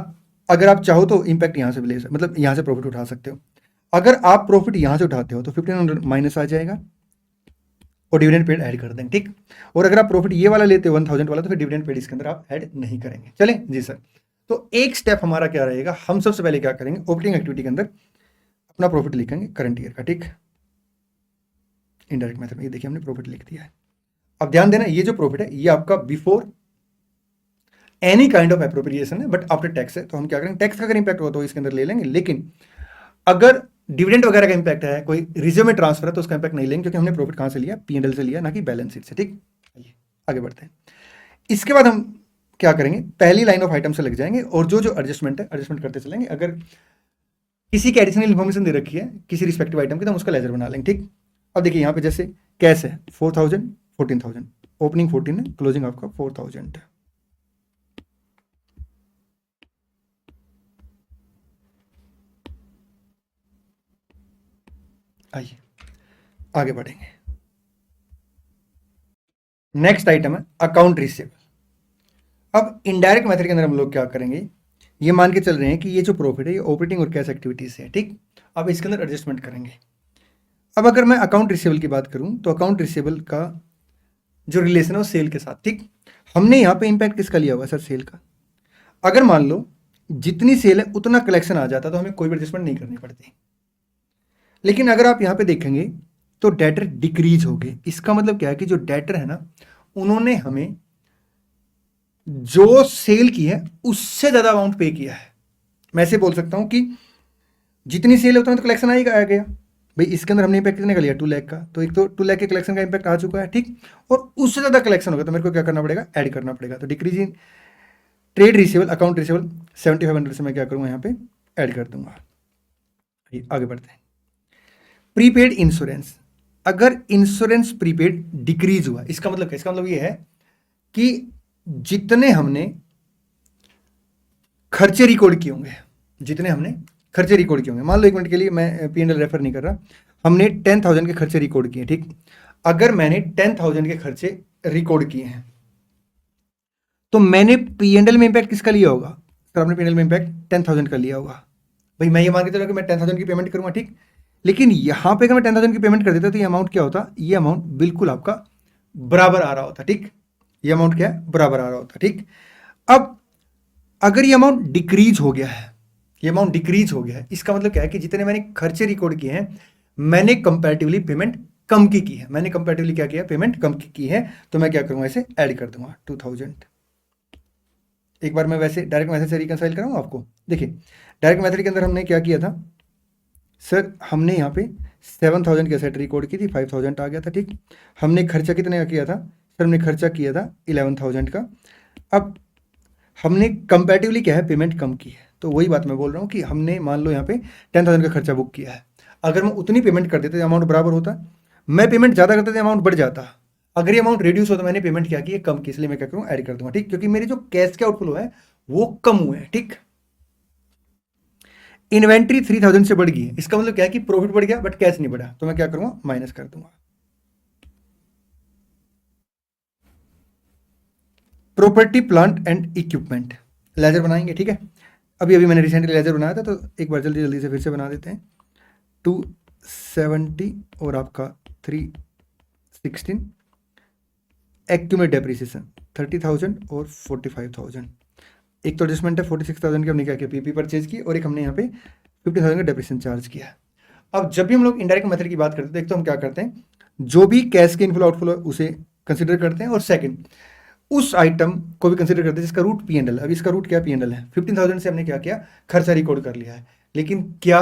अगर आप चाहो तो इंपैक्ट यहां से भी ले सकते, मतलब यहां से प्रॉफिट उठा सकते हो। अगर आप प्रॉफिट यहां से उठाते हो तो 1500 माइनस आ जाएगा और डिविडेंड पेड ऐड कर देंगे, ठीक। और अगर आप प्रॉफिट ये वाला लेते हो 1000 वाला, तो फिर डिविडेंड पेड इसके अंदर आप ऐड नहीं करेंगे। चलें जी सर। तो एक स्टेप हमारा क्या रहेगा, हम सबसे पहले क्या करेंगे, ऑपरेटिंग एक्टिविटी के अंदर अपना प्रॉफिट लिखेंगे करंट ईयर का, ठीक। इनडायरेक्ट मेथड में ये देखिए हमने प्रॉफिट लिख दिया है। अब ध्यान देना, ये जो प्रॉफिट है ये आपका before any kind of appropriation है, बट आफ्टर टैक्स है। तो हम क्या करेंगे, टैक्स का अगर इंपैक्ट हो तो इसके अंदर ले लेंगे, लेकिन अगर डिविडेंड वगैरह का इंपैक्ट है, कोई रिजर्व में ट्रांसफर है, तो उसका इंपैक्ट नहीं लेंगे, क्योंकि हमने प्रॉफिट कहां से लिया, पीएनएल से लिया, ना कि बैलेंस शीट से, ठीक। आगे बढ़ते हैं। इसके बाद हम क्या करेंगे, पहली लाइन ऑफ आइटम से लग जाएंगे और जो जो एडजस्टमेंट है एडजस्टमेंट करते चलेंगे। अगर किसी की एडिशनल इन्फॉर्मेशन दे रखी है किसी रिस्पेक्टिव आइटम की, तो हम उसका लेजर बना लेंगे, ठीक। अब देखिए यहाँ पे जैसे कैश है 4000, 14000, ओपनिंग 14 है, क्लोजिंग आपका 4000 है। आइए आगे बढ़ेंगे। नेक्स्ट आइटम है अकाउंट रिसीवेबल। अब इनडायरेक्ट मेथड के अंदर हम लोग क्या करेंगे, ये मान के चल रहे हैं कि ये जो प्रॉफिट है ये ऑपरेटिंग और कैश एक्टिविटीज से है, ठीक। अब इसके अंदर एडजस्टमेंट करेंगे। अब अगर मैं अकाउंट रिसीवेबल की बात करूं तो अकाउंट रिसीवेबल का जो रिलेशन है वो सेल के साथ, ठीक। हमने यहाँ पे इंपैक्ट किसका लिया हुआ सर, सेल का। अगर मान लो जितनी सेल है उतना कलेक्शन आ जाता तो हमें कोई भी एडजस्टमेंट नहीं करनी पड़ती, लेकिन अगर आप यहाँ पे देखेंगे तो डेटर डिक्रीज हो गए। इसका मतलब क्या है कि जो डेटर है ना, उन्होंने हमें जो सेल की है उससे ज्यादा अमाउंट पे किया है। मैं ऐसे बोल सकता हूं कि जितनी सेल है उतना तो कलेक्शन आ गया भाई। इसके अंदर हमने इंपैक्ट कितने का लिया, 2 लाख का, तो एक तो 2 लाख के कलेक्शन का इंपैक्ट आ चुका है, ठीक। और उससे ज्यादा कलेक्शन होगा तो मेरे को क्या करना पड़ेगा, ऐड करना पड़ेगा। तो decrease in trade receivable, account receivable 7500 से मैं क्या करूंगा, यहाँ पे ऐड कर दूंगा। आगे बढ़ते हैं। प्रीपेड इंश्योरेंस, अगर इंश्योरेंस प्रीपेड डिक्रीज हुआ, इसका मतलब क्या, इसका मतलब ये है कि जितने हमने खर्चे रिकॉर्ड किए होंगे, जितने हमने खर्चे रिकॉर्ड किए होंगे, मान लो 1 मिनट के लिए मैं पीएनएल रेफर नहीं कर रहा, हमने 10,000 के खर्चे रिकॉर्ड किए, ठीक। अगर मैंने 10,000 के खर्चे रिकॉर्ड किए हैं तो मैंने पीएनएल में इंपैक्ट किसका लिया होगा सर, आपने पीएनएल में इंपैक्ट 10,000 का लिया होगा भाई। मैं ये मान के चलो कि मैं 10,000 की पेमेंट करूंगा, ठीक। लेकिन यहां पे अगर मैं 10,000 की पेमेंट कर देता तो ये अमाउंट क्या होता, ये अमाउंट बिल्कुल आपका बराबर आ रहा होता, ठीक। ये अमाउंट क्या है, बराबर आ रहा होता, ठीक। अब अगर ये अमाउंट डिक्रीज हो गया है, ये अमाउंट डिक्रीज हो गया है, इसका मतलब क्या है कि जितने मैंने खर्चे रिकॉर्ड किए हैं मैंने कंपैरेटिवली पेमेंट कम की है, मैंने कंपैरेटिवली क्या किया, पेमेंट कम की है। तो मैं क्या करूंगा, इसे ऐड कर दूंगा 2000। एक बार मैं वैसे डायरेक्ट मेथड से रिकंसाइल कराऊं आपको। देखिए डायरेक्ट मेथड के अंदर हमने क्या किया था सर, हमने यहाँ पे 7,000 की एसेट रिकॉर्ड की थी, 5,000 आ गया था, ठीक। हमने खर्चा कितने का किया था सर, हमने खर्चा किया था 11,000 का। अब हमने कंपैरेटिवली क्या है, पेमेंट कम की है। तो वही बात मैं बोल रहा हूँ कि हमने मान लो यहाँ पे 10,000 का खर्चा बुक किया है, अगर मैं उतनी पेमेंट कर देते अमाउंट बराबर होता, मैं पेमेंट ज़्यादा करते थे अमाउंट बढ़ जाता। अगर ये अमाउंट रिड्यूस हो तो मैंने पेमेंट क्या की है, कम की, इसलिए मैं क्या करूँ, ऐड कर दूंगा, ठीक। क्योंकि मेरे जो कैश के आउटफ्लो है वो कम हुए हैं, ठीक। इन्वेंट्री 3,000 से बढ़ गई है, इसका मतलब क्या है कि प्रॉफिट बढ़ गया बट कैश नहीं बढ़ा, तो मैं क्या करूंगा, माइनस कर दूंगा। Property plant and equipment ledger बनाएंगे, ठीक है। अभी अभी मैंने रिसेंटली लेजर बनाया था तो एक बार जल्दी जल्दी से फिर से बना देते हैं। 270 और आपका 316, एक्यूमुलेट डेप्रिसिएशन 30,000 और 45,000। एक तो एडजस्टमेंट है 46,000 की, हमने क्या किया, पीपी परचेज की, और एक हमने यहाँ पे 50,000 का डेप्रिसिएशन चार्ज किया। अब जब भी हम लोग इनडायरेक्ट मेथड की बात करते हैं, एक तो हम क्या करते हैं, जो भी कैश के इनफ्लो आउटफ्लो उसे कंसिडर करते हैं, और सेकंड उस आइटम को भी कंसिडर करते हैं जिसका रूट पीएनएल। अब इसका रूट क्या पीएनएल है, 15,000 से हमने क्या किया, खर्चा रिकॉर्ड कर लिया है, लेकिन क्या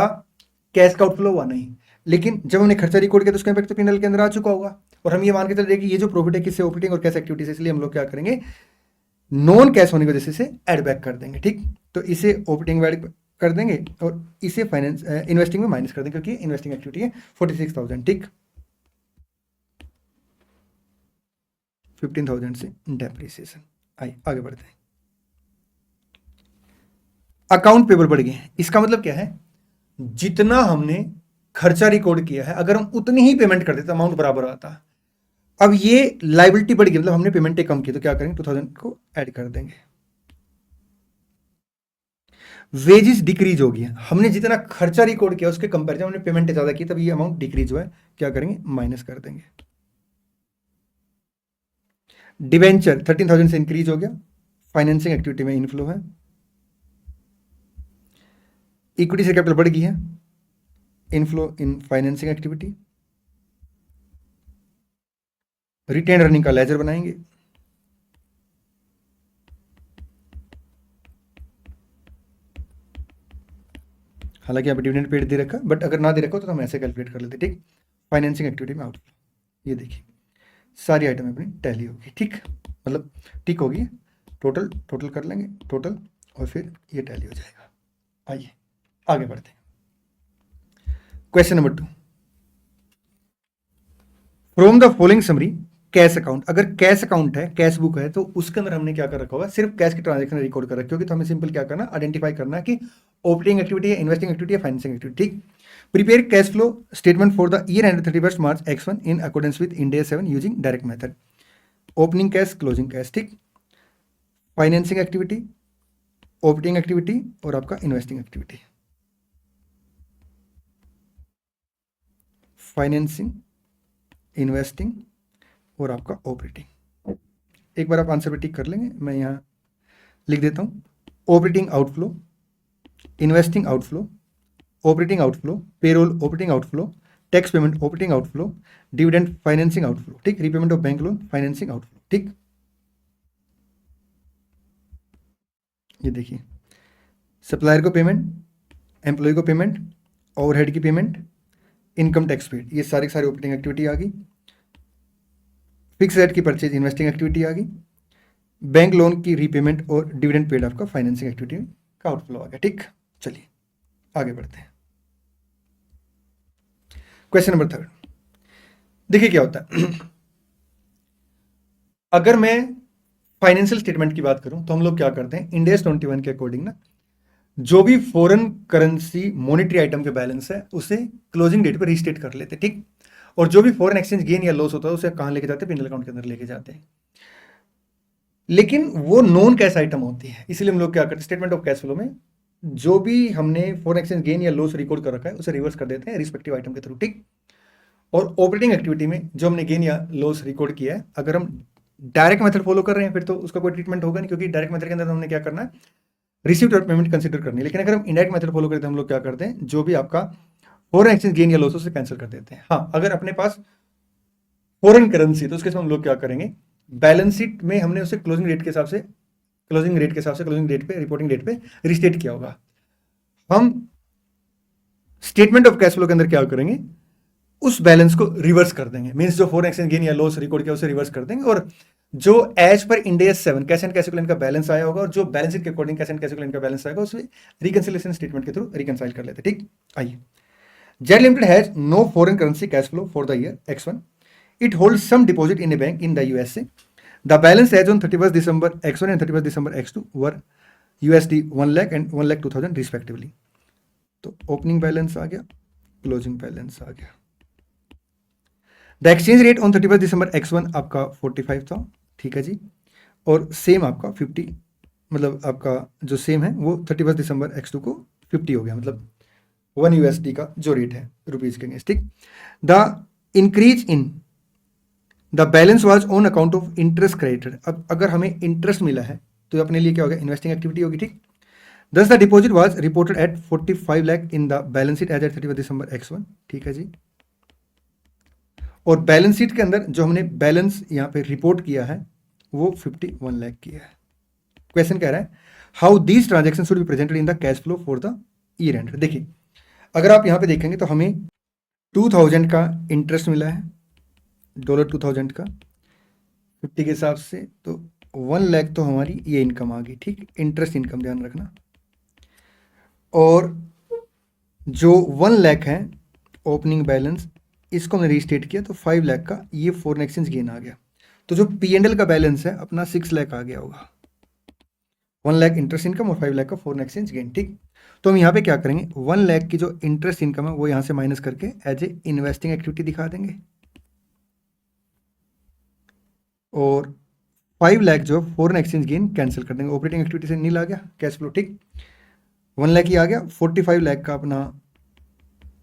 कैश का आउटफ्लो हुआ, नहीं। लेकिन जब हमने खर्चा रिकॉर्ड किया तो उसका इंपैक्ट तो पीएनएल के अंदर आ चुका होगा, और हम ये मान के चल रहे हैं कि ये जो प्रॉफिट है किससे, ऑपरेटिंग और कैश एक्टिविटी से, इसलिए हम लोग क्या करेंगे, नॉन कैश होने की वजह से एड बैक कर देंगे, ठीक। तो इसे ऑपरेटिंग में ऐड कर देंगे और इसे फाइनेंस इन्वेस्टिंग में माइनस कर देंगे, क्योंकि इन्वेस्टिंग एक्टिविटी है 46,000, ठीक। 15,000 से डेप्रिसिएशन। आगे बढ़ते हैं। अकाउंट पेबल बढ़ गए, इसका मतलब क्या है, जितना हमने खर्चा रिकॉर्ड किया है अगर हम उतनी ही पेमेंट कर देते अमाउंट बराबर आता। अब ये लाइबिलिटी बढ़ गई, मतलब हमने पेमेंटें कम की, तो क्या करेंगे, 2,000 को ऐड कर देंगे। वेजेस डिक्रीज हो गई है, हमने जितना खर्चा रिकॉर्ड किया उसके कंपेरिजन हमने पेमेंट ज्यादा की, तब ये अमाउंट डिक्रीज हुआ है, क्या करेंगे, माइनस कर देंगे। डिवेंचर 13,000 से इंक्रीज हो गया, फाइनेंसिंग एक्टिविटी में इनफ्लो है। इक्विटी से कैपिटल बढ़ गई है, inflow in financing activity, retain earning का लेजर बनाएंगे, हालांकि यहाँ पे डिविडेंड पेड दे रखा, बट अगर ना दे रखा हो तो हम ऐसे कैलकुलेट कर लेते, ठीक। फाइनेंसिंग एक्टिविटी में आउटफ्लो, ये देखिए सारी आइटम अपनी टैली होगी, ठीक, मतलब टिक होगी, टोटल टोटल कर लेंगे टोटल, और फिर ये टैली हो जाएगा। आइए आगे बढ़ते हैं। Question number 2, from the following summary cash account, अगर कैश अकाउंट है, कैश बुक है, तो उसके अंदर हमने क्या कर रखा होगा, सिर्फ कैश की ट्रांजेक्शन रिकॉर्ड कर रखी होगी, तो हमें सिंपल क्या करना, आइडेंटिफाई करना कि ऑपरेटिंग एक्टिविटी है, इन्वेस्टिंग एक्टिविटी है, फाइनेंसिंग एक्टिविटी, ठीक। Prepare cash flow statement for the year end 31 March X1 in accordance with Ind AS 7 using direct method, opening cash, closing cash, ठीक। फाइनेंसिंग एक्टिविटी, ऑपरेटिंग एक्टिविटी और आपका investing activity, financing, investing और आपका operating. एक बार आप answer पे टिक कर लेंगे, मैं यहाँ लिख देता हूँ, operating outflow, investing outflow, operating outflow, payroll operating outflow, tax payment operating outflow, dividend financing outflow, ठीक, repayment of bank loan financing outflow, ठीक। ये देखिए सप्लायर को पेमेंट, एम्प्लॉय को पेमेंट, ओवरहेड की पेमेंट, इनकम टैक्स पेड, ये सारी operating activity आ गई। फिक्स रेट की परचेज इन्वेस्टिंग एक्टिविटी आ गई। बैंक लोन की रीपेमेंट और डिविडेंड पेड आपका फाइनेंसिंग एक्टिविटी का आउटफ्लो आ गया, ठीक। चलिए आगे बढ़ते हैं। क्वेश्चन नंबर 3, देखिए क्या होता है अगर मैं फाइनेंशियल स्टेटमेंट की बात करूं तो हम लोग क्या करते हैं, इंड AS 21 के अकॉर्डिंग ना, जो भी फॉरेन करेंसी मॉनेटरी आइटम के बैलेंस है उसे क्लोजिंग डेट पर रीस्टेट कर लेते, ठीक। और जो भी फॉरेन एक्सचेंज गेन या लॉस होता है उसे कहां लेके जाते हैं, P&L अकाउंट के अंदर लेके जाते हैं। लेकिन वो नॉन कैश आइटम होती है, इसलिए हम लोग क्या करते हैं, स्टेटमेंट ऑफ कैश फ्लो में जो भी हमने फॉरेन एक्सचेंज गेन या लॉस रिकॉर्ड कर रखा है उसे रिवर्स कर देते हैं रिस्पेक्टिव आइटम के थ्रू, ठीक। और ऑपरेटिंग एक्टिविटी में जो हमने गेन या लॉस रिकॉर्ड किया है, अगर हम डायरेक्ट मेथड फॉलो कर रहे हैं फिर तो उसका कोई ट्रीटमेंट होगा नहीं, क्योंकि डायरेक्ट मेथड के अंदर हमने क्या करना है, रिसीव्ड और पेमेंट कंसिडर करनी है। लेकिन अगर हम इनडायरेक्ट मेथड फॉलो करते हैं हम लोग क्या करते हैं, जो भी आपका फॉरेन एक्सचेंज गेन या लॉस उसे कैंसिल कर देते हैं। हाँ, अगर अपने पास फॉरेन करेंसी तो उसके साथ हम लोग क्या करेंगे, बैलेंस शीट में हमने उसे क्लोजिंग रेट के हिसाब से क्लोजिंग डेट पे रिपोर्टिंग डेट पे रिस्टेट किया होगा। हम स्टेटमेंट ऑफ कैश फ्लो के अंदर क्या करेंगे, उस बैलेंस को रिवर्स कर देंगे, मींस जो फॉरेन एक्सचेंज गेन या लॉस रिकॉर्ड किया उसे रिवर्स कर देंगे, और जो एज पर Ind AS 7 cash and cash equivalent का बैलेंस आया होगा और जो बैलेंस शीट के according cash and cash equivalent का बैलेंस आएगा उसे रिकंसिलिएशन स्टेटमेंट के थ्रू रिकंसाइल कर लेते, ठीक। आइए, Z limited has no foreign currency cash flow for the year X1, it holds some deposit in A bank in the USA, the balance as on 31 December X1 and 31 December X2 were USD 1 lakh and 1,02,000 respectively. तो opening balance आ गया, closing balance आ गया। The exchange rate on 31 December X1 आपका 45 था, ठीक है जी, और सेम आपका 50, मतलब आपका जो सेम है वो 31 दिसंबर X2 को 50 हो गया, मतलब 1 USD का जो रेट है रुपीज के अगेंस्ट, ठीक। The increase in the balance was on account of interest credited, अब अगर हमें इंटरेस्ट मिला है तो अपने लिए क्या होगा, इन्वेस्टिंग एक्टिविटी होगी, ठीक। दस the deposit was reported at 45 lakh in the balance sheet as at 31 December X1, ठीक है जी। और बैलेंस शीट के अंदर जो हमने बैलेंस यहाँ पे रिपोर्ट किया है वो 51 लाख किया है। क्वेश्चन कह रहा है how these transaction should be presented in the cash flow for the year and. देखिए अगर आप यहाँ पे देखेंगे तो हमें 2000 का इंटरेस्ट मिला है, $2000 का 50 के हिसाब से, तो 1 लाख तो हमारी ये इनकम आ गई, ठीक, इंटरेस्ट इनकम ध्यान रखना। और जो 1 लाख है ओपनिंग बैलेंस, इसको हमने रीस्टेट किया तो 5 लाख का ये फॉरेन एक्सचेंज गेन आ गया, तो जो P&L का बैलेंस है अपना 6 लाख आ गया होगा। 1 लाख इंटरेस्ट इनकम और 5 लाख का फॉरेन एक्सचेंज गेन, ठीक। तो हम यहाँ पे क्या करेंगे, 1 लाख की जो इंटरेस्ट इनकम है वो यहाँ से माइनस करके एज ए इन्वेस्टिंग एक्टिविटी दिखा देंगे, और 5 लाख जो फॉरेन एक्सचेंज गेन कैंसिल कर देंगे, ऑपरेटिंग एक्टिविटी से नील आ गया कैश फ्लो, ठीक। 1 लाख ही आ गया, 45 लाख का अपना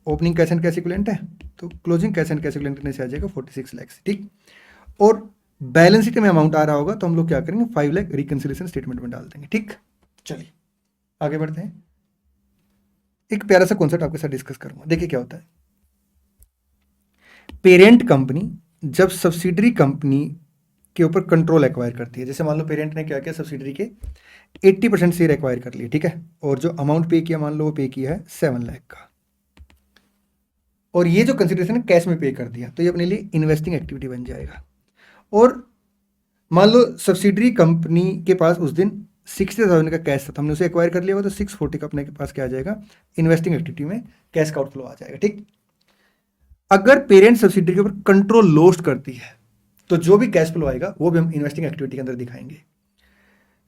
opening cash and cash equivalent है, तो closing cash and cash equivalent से आ जाएगा 46 लाख से, ठीक। और बैलेंस शीट में अमाउंट आ रहा होगा तो हम लोग क्या करेंगे, 5 लाख रिकंसिलिएशन स्टेटमेंट में डाल देंगे, ठीक। चलिए आगे बढ़ते हैं। एक प्यारा सा कॉन्सेप्ट आपके साथ डिस्कस करूंगा। देखिए क्या होता है, पेरेंट कंपनी जब सब्सिडरी कंपनी के ऊपर कंट्रोल एक्वायर करती है, जैसे मान लो पेरेंट ने क्या किया, सब्सिडरी के 80% शेयर एक्वायर कर लिए, ठीक है, और जो अमाउंट पे किया मान लो वो पे किया है 7 लाख का, और ये जो कंसिडरेशन है कैश में पे कर दिया, तो ये अपने लिए इन्वेस्टिंग एक्टिविटी बन जाएगा। और मान लो सब्सिडरी कंपनी के पास उस दिन 60,000 का कैश था, हमने उसे एक्वायर कर लिया होगा, तो 640 का अपने के पास क्या आ जाएगा, इन्वेस्टिंग एक्टिविटी में कैश का आउटफ्लो आ जाएगा, ठीक। अगर पेरेंट सब्सिडरी के ऊपर कंट्रोल लॉस्ट करती है तो जो भी कैश फ्लो आएगा वो भी हम इन्वेस्टिंग एक्टिविटी के अंदर दिखाएंगे।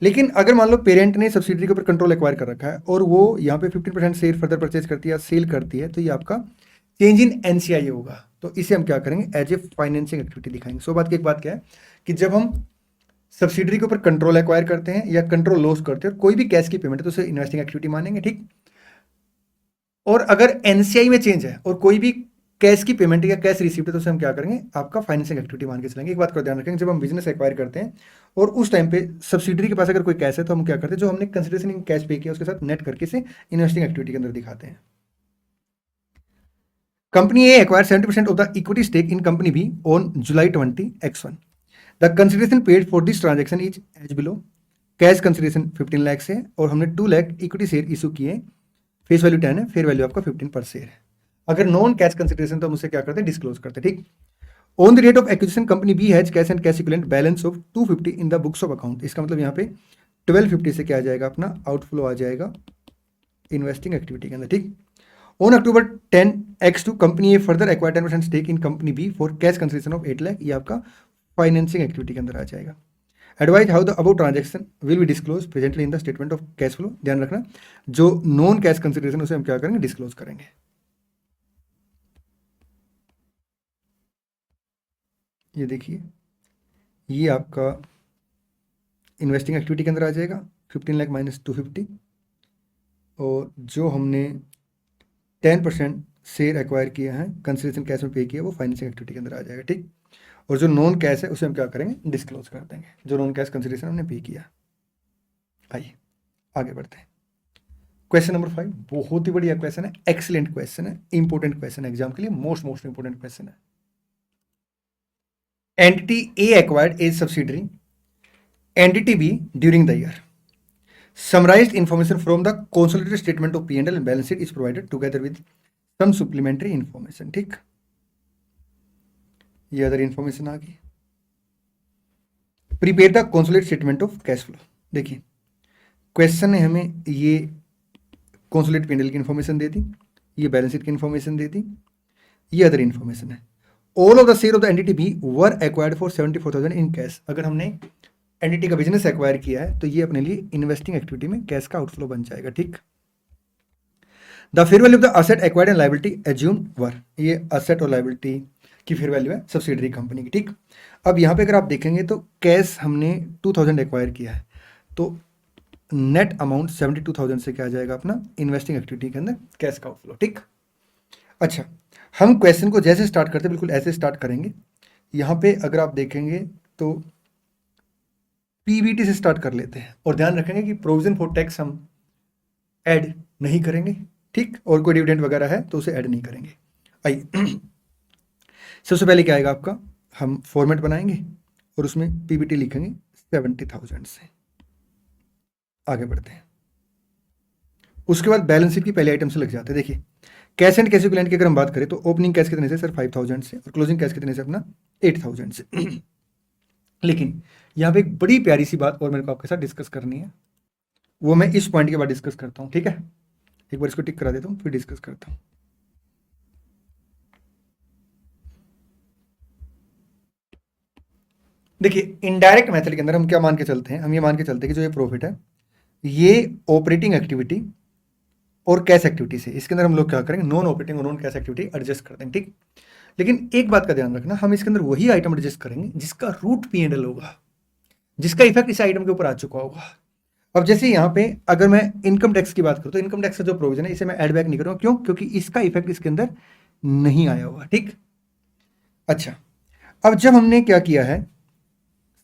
लेकिन अगर मान लो पेरेंट ने सब्सिडरी के ऊपर कंट्रोल एक्वायर कर रखा है और वो यहाँ पे 15% शेयर फर्दर परचेज करती है या सेल करती है, तो ये आपका चेंज इन एनसीआई होगा, तो इसे हम क्या करेंगे, एज ए फाइनेंसिंग एक्टिविटी दिखाएंगे। सो बात की एक बात क्या है कि जब हम सब्सिडरी के ऊपर कंट्रोल एक्वायर करते हैं या कंट्रोल लॉस करते हैं और कोई भी कैश की पेमेंट है तो उसे इन्वेस्टिंग एक्टिविटी मानेंगे, ठीक। और अगर एनसीआई में चेंज है और कोई भी कैश की पेमेंट या कैश रिसीप्ट है तो उसे हम क्या करेंगे, आपका फाइनेंसिंग एक्टिविटी मान के चलेंगे। एक बात का ध्यान रखेंगे, जब हम बिजनेस एक्वायर करते हैं और उस टाइम पे सब्सिडरी के पास अगर कोई कैश है तो हम क्या करते हैं, जो हमने कंसिडरेशन इन कैश पे किया उसके साथ नेट करके से इन्वेस्टिंग एक्टिविटी के अंदर दिखाते हैं। Company A acquire 70% of the equity stake in company B on July 20 X1। The consideration paid for this transaction is as below. Cash consideration 15 lakh से और हमने 2 लाख इक्विटी शेयर इशू किए, फेस वैल्यू 10 है, fair value आपका 15 पर share है। अगर non cash consideration तो हम उसे क्या करते हैं, डिस्क्लोज करते हैं, ठीक। On the rate of acquisition company B has cash and cash equivalent balance of 250 in the books of account. इसका मतलब यहाँ पे 1250 से क्या आ जाएगा, अपना आउटफ्लो आ जाएगा इन्वेस्टिंग एक्टिविटी के अंदर, ठीक। On October 10 X2 company A further acquire 10% stake in company B for cash consideration of 8 lakh, ये आपका फाइनेंसिंग एक्टिविटी के अंदर आ जाएगा। Advise how the about transaction will be disclose presently in the statement of cash flow. ध्यान रखना, जो non cash consideration उसे हम क्या करेंगे, डिस्क्लोज करेंगे। ये देखिए, ये आपका इन्वेस्टिंग एक्टिविटी के अंदर आ जाएगा 15 लाख माइनस 250, और जो हमने 10% शेयर एक्वायर किया है, कंसिडरेशन कैश में पे किया, वो फाइनेंसिंग एक्टिविटी के अंदर आ जाएगा, ठीक। और जो नॉन कैश है उसे हम क्या करेंगे, डिस्क्लोज कर देंगे, जो नॉन कैश कंसिडरेशन हमने पे किया। आइए आगे बढ़ते हैं। क्वेश्चन नंबर 5 बहुत ही बढ़िया क्वेश्चन है, एक्सीलेंट क्वेश्चन है, इंपॉर्टेंट क्वेश्चन है, एग्जाम के लिए मोस्ट इंपॉर्टेंट क्वेश्चन है। Entity A acquired a subsidiary entity B during the year. Summarized information from the consolidated statement of P&L and balance sheet is provided together with some supplementary information, ठीक। ये other information आ गई। Prepare the consolidated statement of cash flow. देखिए question ने हमें ये consolidated P&L की information दे दी, ये बैलेंस शीट की इंफॉर्मेशन दे दी, ये अदर इंफॉर्मेशन है। All of the share of the entity B were acquired for 74,000 in cash. अगर हमने एंटिटी का बिजनेस एक्वायर किया है तो ये अपने लिए इन्वेस्टिंग एक्टिविटी में कैश का आउटफ्लो बन जाएगा, ठीक। The fair value of the asset acquired and liability assume were. ये असेट और लायबिलिटी की फेयर वैल्यू है सब्सिडरी कंपनी की, ठीक। अब यहाँ पे अगर आप देखेंगे तो कैश हमने 2000 एक्वायर किया है, तो नेट अमाउंट 72,000 से क्या आ जाएगा, अपना इन्वेस्टिंग एक्टिविटी के अंदर कैश का आउटफ्लो, ठीक। अच्छा, हम क्वेश्चन को जैसे स्टार्ट करते हैं बिल्कुल ऐसे स्टार्ट करेंगे। यहाँ पे अगर आप देखेंगे तो पीबीटी से स्टार्ट कर लेते हैं, और ध्यान रखेंगे कि प्रोविजन फॉर टैक्स हम ऐड नहीं करेंगे, ठीक, और कोई डिविडेंड वगैरह है तो उसे ऐड नहीं करेंगे। आइए सबसे पहले क्या आएगा आपका, हम फॉर्मेट बनाएंगे और उसमें पीबीटी लिखेंगे 70,000 से। आगे बढ़ते हैं, उसके बाद बैलेंस शीट की पहले आइटम से लग जाते हैं। देखिए कैश एंड कैश इक्विवेलेंट की अगर हम बात करें तो ओपनिंग कैश कितने से सर, 5,000 से, और क्लोजिंग कैश कितने से, अपना 8,000 से। लेकिन यहाँ पे एक बड़ी प्यारी सी बात और मेरे को आपके साथ डिस्कस करनी है, वो मैं इस पॉइंट के बाद डिस्कस करता हूँ, ठीक है। एक बार इसको टिक करा देता हूँ फिर डिस्कस करता हूँ। देखिए इनडायरेक्ट मेथड के अंदर हम क्या मान के चलते हैं, हम ये मान के चलते हैं कि जो ये प्रॉफिट है ये ऑपरेटिंग एक्टिविटी और कैश एक्टिविटी से, इसके अंदर हम लोग क्या करेंगे, नॉन ऑपरेटिंग और नॉन कैश एक्टिविटी एडजस्ट कर देंगे, ठीक। लेकिन एक बात का ध्यान रखना, हम इसके अंदर वही आइटम एडजस्ट करेंगे जिसका रूट P&L होगा, जिसका इफेक्ट इस आइटम के ऊपर आ चुका होगा। अब जैसे यहाँ पे अगर मैं इनकम टैक्स की बात करूँ तो इनकम टैक्स का जो प्रोविजन है इसे मैं एड बैक नहीं करूँगा, क्यों, क्योंकि इसका इफेक्ट इसके अंदर नहीं आया हुआ, ठीक। अच्छा, अब जब हमने क्या किया है,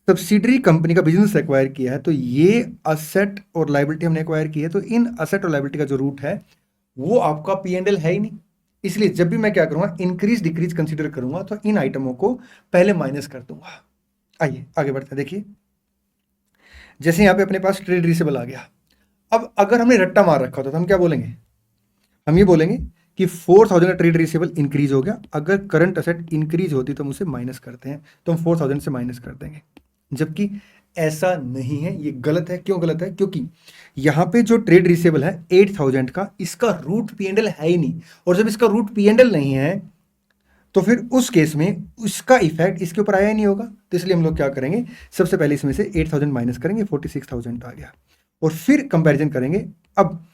सब्सिडरी कंपनी का बिजनेस एक्वायर किया है, तो ये असेट और लायबिलिटी हमने एक्वायर की है, तो इन असेट और लायबिलिटी का जो रूट है वो आपका पी एंड एल है ही नहीं। इसलिए जब भी मैं क्या करूंगा, इंक्रीज डिक्रीज कंसीडर करूंगा तो इन आइटमों को पहले माइनस कर दूंगा। आइए आगे बढ़ते हैं। देखिए जैसे यहां पे अपने पास ट्रेड रिसीवेबल आ गया। अब अगर हमने रट्टा मार रखा होता तो हम क्या बोलेंगे, हम ये बोलेंगे कि 4000 का ट्रेड रिसीवेबल इंक्रीज हो गया। अगर करंट असेट इंक्रीज होती तो हम उसे माइनस करते हैं, तो हम 4000 से माइनस कर देंगे। जबकि ऐसा नहीं है, ये गलत है। क्यों गलत है? क्योंकि यहां पे जो ट्रेड रिसीवेबल है 8000 का, इसका रूट पी एंड एल है ही नहीं। और जब इसका रूट पी एंड एल नहीं है तो फिर उस केस में उसका इफेक्ट इसके ऊपर आया ही नहीं होगा। तो इसलिए हम लोग क्या करेंगे, सबसे पहले इसमें से 8000 माइनस करेंगे, 46000 आ गया। और फिर कंपैरिजन करेंगे। अब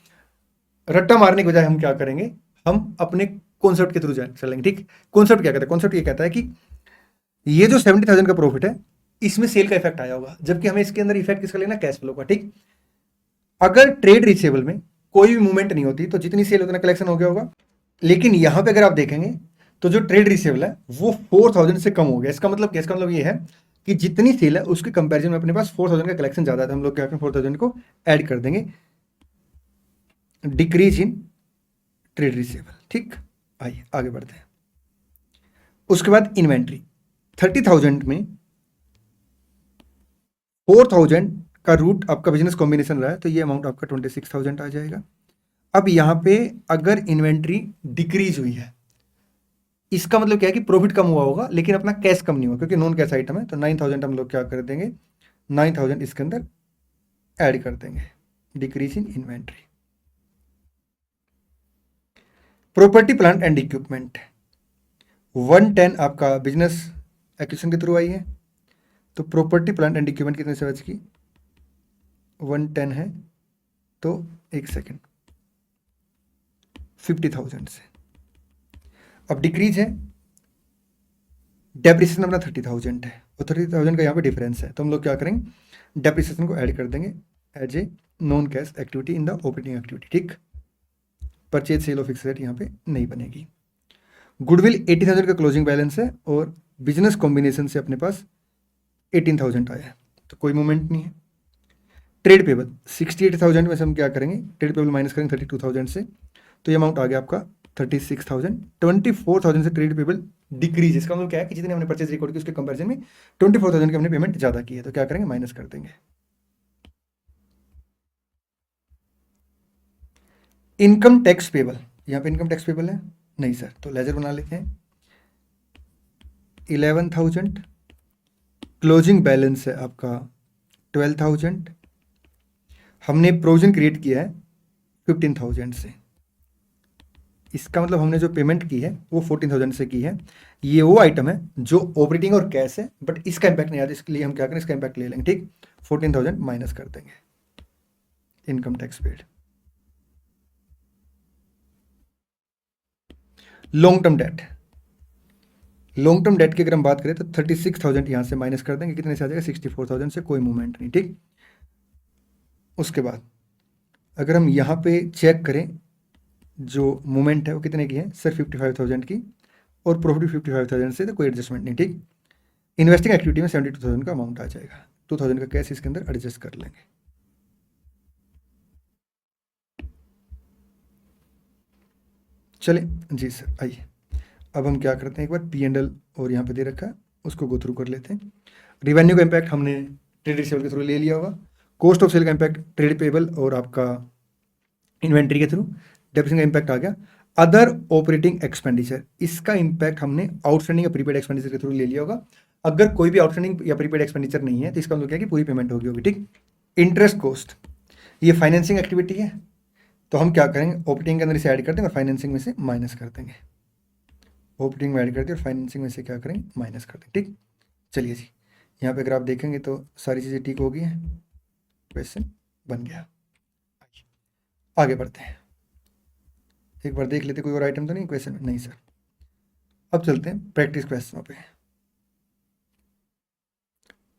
रट्टा मारने के बजाय हम क्या करेंगे, हम अपने कॉन्सेप्ट के थ्रू चलेंगे। ठीक, कॉन्सेप्ट क्या कहता है? कॉन्सेप्ट ये कहता है कि ये जो 70,000 का प्रॉफिट है, इसमें सेल का इफेक्ट आया होगा, जबकि हमें इसके अंदर इफेक्ट किसका लेना? कैश फ्लो का। ठीक, अगर ट्रेड रिसीवेबल में कोई भी मूवमेंट नहीं होती तो जितनी सेल उतना कलेक्शन हो गया होगा। लेकिन यहां पे अगर आप देखेंगे तो जो ट्रेड रिसीवेबल है वो 4000 से कम हो गया। इसका मतलब क्या? इसका मतलब ये है कि जितनी सेल है उसके कंपैरिजन में अपने पास 4000 का कलेक्शन ज्यादा था। हम लोग क्या करें, 4000 को ऐड कर देंगे, डिक्रीज इन ट्रेड रिसीवेबल। ठीक, आइए आगे बढ़ते हैं। उसके बाद इन्वेंट्री 30,000 में 4000 का रूट आपका बिजनेस कॉम्बिनेशन रहा है, तो ये अमाउंट आपका 26,000 आ जाएगा। अब यहां पे अगर इन्वेंट्री डिक्रीज हुई है, इसका मतलब क्या है कि प्रॉफिट कम हुआ होगा लेकिन अपना कैश कम नहीं हुआ, क्योंकि नॉन कैश आइटम है। तो 9000 हम लोग क्या कर देंगे, 9000 इसके अंदर ऐड कर देंगे, decrease in inventory. Property plant and equipment 110 आपका बिजनेस एक्विजिशन के थ्रू आई है। तो प्रॉपर्टी प्लांट एंड इक्विपमेंट कितने से बच की? 110 है, तो एक सेकेंड, 50,000 से। अब डिक्रीज है, डेप्रिसिएशन अपना 30,000 है और 30,000 का यहाँ पे डिफरेंस है। तो हम लोग क्या करेंगे, डेप्रिसिएशन को ऐड कर देंगे as a non cash activity in the operating activity. ठीक, purchase sale of fix rate यहाँ पे नहीं बनेगी। गुडविल 80,000 का क्लोजिंग बैलेंस है और बिजनेस कॉम्बिनेशन से अपने पास 18,000 आया है, तो कोई मूवमेंट नहीं है। ट्रेड पेबल 68,000 में से हम क्या करेंगे, ट्रेड पेबल माइनस करेंगे 32,000 से, तो ये अमाउंट आ गया आपका 36,000। 24,000 से ट्रेड पेबल डिक्रीज। इसका मतलब क्या है कि जितने हमने परचेज रिकॉर्ड की उसके कंपैरिजन में 24,000 की हमने पेमेंट ज़्यादा की है, तो क्या करेंगे, माइनस कर देंगे। इनकम टैक्स पेबल, यहाँ पे इनकम टैक्स पेबल है नहीं सर, तो लेजर बना लेते हैं। 11,000, क्लोजिंग बैलेंस है आपका 12,000, हमने प्रोविजन क्रिएट किया है 15,000 से। इसका मतलब हमने जो पेमेंट की है वो 14,000 से की है। ये वो आइटम है जो ऑपरेटिंग और कैश है, बट इसका इंपैक्ट नहीं आता, इसके लिए हम क्या करें, इसका इंपैक्ट ले लेंगे। ठीक, 14,000 माइनस कर देंगे income tax paid. Long term debt, long term debt की अगर हम बात करें तो 36,000 यहाँ से माइनस कर देंगे, कितने से आ जाएगा, 64,000 से, कोई मूवमेंट नहीं। ठीक, उसके बाद अगर हम यहाँ पे चेक करें जो मूवमेंट है वो कितने की है सर, 55,000 की, और प्रॉफिट 55,000 से, तो कोई एडजस्टमेंट नहीं। ठीक, इन्वेस्टिंग एक्टिविटी में 72,000 का अमाउंट आ जाएगा, 2,000 का कैश इसके अंदर एडजस्ट कर लेंगे। चले जी सर, आइए अब हम क्या करते हैं, एक बार पी एंड एल और यहाँ पे दे रखा है उसको गो थ्रू कर लेते हैं। रिवेन्यू का इम्पैक्ट हमने ट्रेड रिसीवेबल के थ्रू ले लिया होगा। कॉस्ट ऑफ सेल का इम्पैक्ट ट्रेड पेबल और आपका इन्वेंट्री के थ्रू। डेप्रिसिएशन का इम्पैक्ट आ गया। अदर ऑपरेटिंग एक्सपेंडिचर, इसका इम्पैक्ट हमने आउटस्टैंडिंग या प्रीपेड एक्सपेंडिचर के थ्रू ले लिया होगा। अगर कोई भी आउटस्टैंडिंग या प्रीपेड एक्सपेंडिचर नहीं है तो इसका मतलब क्या है कि पूरी पेमेंट होगी। ठीक, इंटरेस्ट कॉस्ट, ये फाइनेंसिंग एक्टिविटी है, तो हम क्या करेंगे, ऑपरेटिंग के अंदर इसे ऐड कर देंगे और फाइनेंसिंग में से माइनस कर देंगे। ऑपरेटिंग में ऐड कर दिया और फाइनेंसिंग में से क्या करेंगे, माइनस कर देंगे। ठीक, चलिए जी, यहाँ पे अगर आप देखेंगे तो सारी चीज़ें ठीक हो गई हैं, क्वेश्चन बन गया। आगे बढ़ते हैं, एक बार देख लेते कोई और आइटम तो नहीं क्वेश्चन में, नहीं सर। अब चलते हैं प्रैक्टिस क्वेश्चनों पे।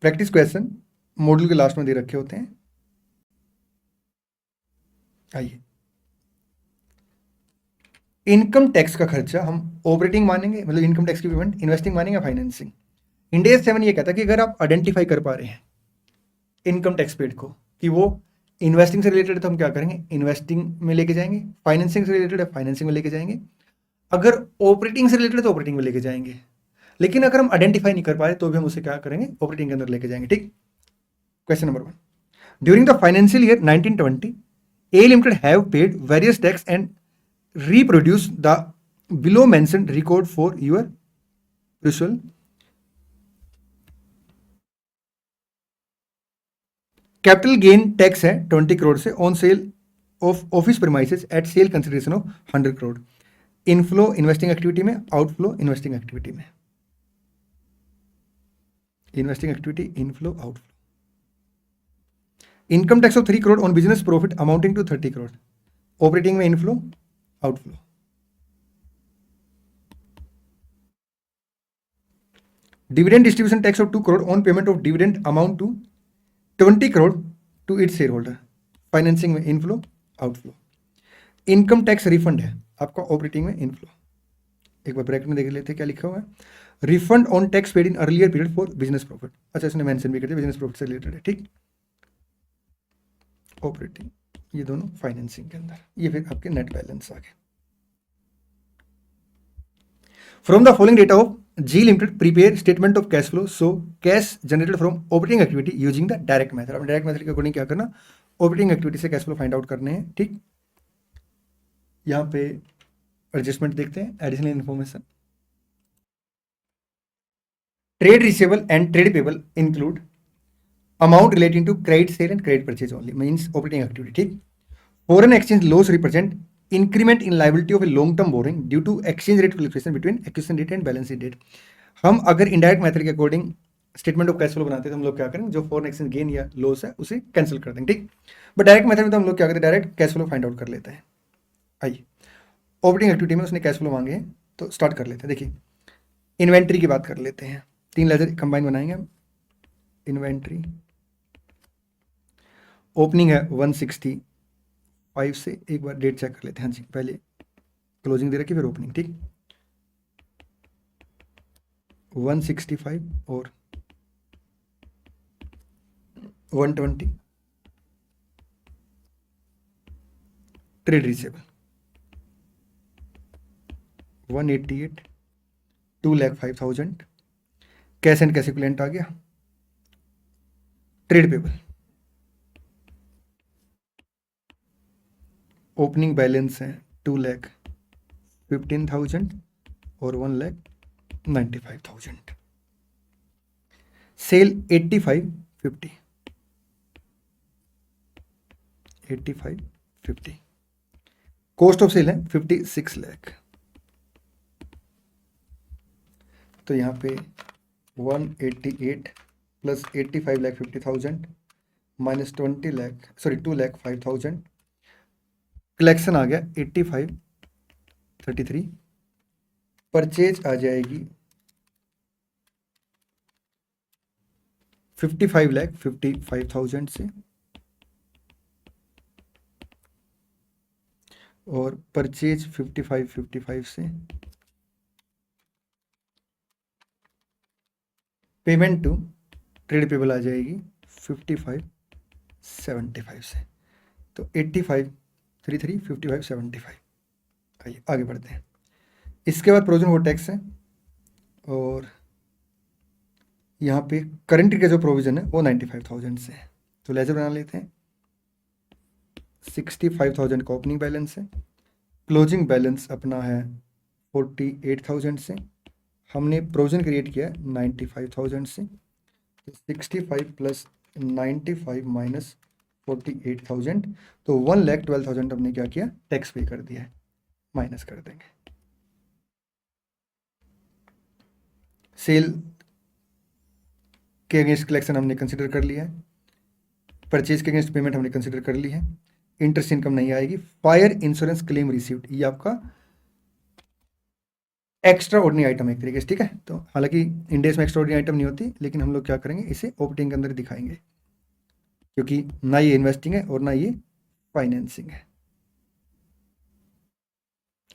प्रैक्टिस क्वेश्चन मॉड्यूल के लास्ट में दे रखे होते हैं। आइए, इनकम टैक्स का खर्चा हम ऑपरेटिंग मानेंगे, मतलब इनकम टैक्स की पेमेंट इन्वेस्टिंग मानेंगे, फाइनेंसिंग। इंडिया 7 ये कहता है कि अगर आप आइडेंटिफाई कर पा रहे हैं इनकम टैक्स पेड को कि वो इन्वेस्टिंग से रिलेटेड है तो हम क्या करेंगे, इन्वेस्टिंग में लेके जाएंगे। फाइनेंसिंग से रिलेटेड है, फाइनेंसिंग में लेके जाएंगे। अगर ऑपरेटिंग से रिलेटेड है तो ऑपरेटिंग में लेके जाएंगे। लेकिन अगर हम आइडेंटिफाई नहीं कर पाए तो भी हम उसे क्या करेंगे, ऑपरेटिंग के अंदर लेके जाएंगे। ठीक। Question number 1, during the financial year 1920 A Limited have paid various tax and reproduce the below mentioned record for your usual capital gain tax है 20 करोड़ से on sale of office premises at sale consideration of 100 crore. Inflow investing activity में, outflow investing activity में। Investing activity inflow outflow. Income tax of 3 crore on business profit amounting to 30 crore. Operating में inflow outflow. Dividend distribution tax of 2 crore on payment of dividend amount to 20 crore to its shareholder. Financing में inflow outflow. Income tax refund है आपका, operating में inflow. एक बार bracket में देख लेते हैं क्या लिखा हुआ है, refund on tax paid in earlier period for business profit. अच्छा, इसने मेंशन भी कर दिया बिजनेस प्रॉफिट से रिलेटेड है। ठीक। ऑपरेटिंग, ये दोनों फाइनेंसिंग के अंदर। ये फिर आपके नेट बैलेंस आ गए। From the following data of G limited prepare statement of cash flow so cash generated from operating activity using the direct method. अब डायरेक्ट मेथड के अकॉर्डिंग क्या करना, ऑपरेटिंग एक्टिविटी से कैश फ्लो फाइंड आउट करने हैं। ठीक। यहाँ पे एडजस्टमेंट देखते हैं, additional information. Trade receivable and trade payable include amount relating to credit sale and credit purchase only, means operating activity. ठीक। Foreign exchange loss represent increment in liability of a long term borrowing due to exchange rate fluctuation between acquisition date and balance sheet date. हम अगर indirect method के according statement of cash flow बनाते हैं तो हम लोग क्या करेंगे, जो फॉरेन एक्सचेंज गेन या लॉस है उसे कैंसिल कर देंगे। ठीक। बट डायरेक्ट मेथड में तो हम लोग क्या करते हैं, direct cash flow find out कर लेते हैं। आइए, ऑपरेटिंग एक्टिविटी में उसने कैश फ्लो मांगे हैं तो स्टार्ट कर लेते हैं। देखिए, इन्वेंट्री की बात कर लेते हैं। 3 लेजर कंबाइन बनाएंगे हम। इन्वेंट्री ओपनिंग है 165 से, एक बार डेट चेक कर लेते हैं। हाँ जी, पहले क्लोजिंग दे रखी फिर ओपनिंग। ठीक। 165 और 120 trade receivable 188 2,05,000 cash and cash equivalent आ गया। ट्रेड पेबल ओपनिंग बैलेंस है 2,15,000 और 1,95,000। सेल 8550 कॉस्ट ऑफ सेल है 56 लाख। तो यहाँ पे 188 प्लस 85,50,000 माइनस 2,05,000 कलेक्शन आ गया 8533। परचेज आ जाएगी 55,55,000 से और परचेज 55,55 से पेमेंट टू ट्रेड पेबल आ जाएगी 55,75 से। तो 8533 55,75। आइए आगे बढ़ते हैं। इसके बाद प्रोविजन वो टैक्स है और यहाँ पे करंट का जो प्रोविजन है वो 95,000 से है। तो लेजर बना लेते हैं। 65,000 का ओपनिंग बैलेंस है, क्लोजिंग बैलेंस अपना है 48,000 से, हमने प्रोविजन क्रिएट किया 95,000 से। तो 65 प्लस 95 माइनस 48,000, तो 1,12,000 हमने क्या किया, टैक्स पे कर दिया है, माइनस कर देंगे। सेल के अगेंस्ट कलेक्शन हमने कंसिडर कर लिया है, परचेज के अगेंस्ट पेमेंट हमने कंसिडर कर ली है, इंटरेस्ट इनकम नहीं आएगी। फायर इंश्योरेंस क्लेम रिसीव्ड, ये आपका एक्स्ट्रा ऑर्डिनरी आइटम है एक तरीके से। ठीक है, तो हालांकि इंडेस में एक्स्ट्रा ऑर्डिनरी आइटम नहीं होती, लेकिन हम लोग क्या करेंगे, इसे ऑपरेटिंग के अंदर दिखाएंगे, क्योंकि ना ये इन्वेस्टिंग है और ना ये फाइनेंसिंग है,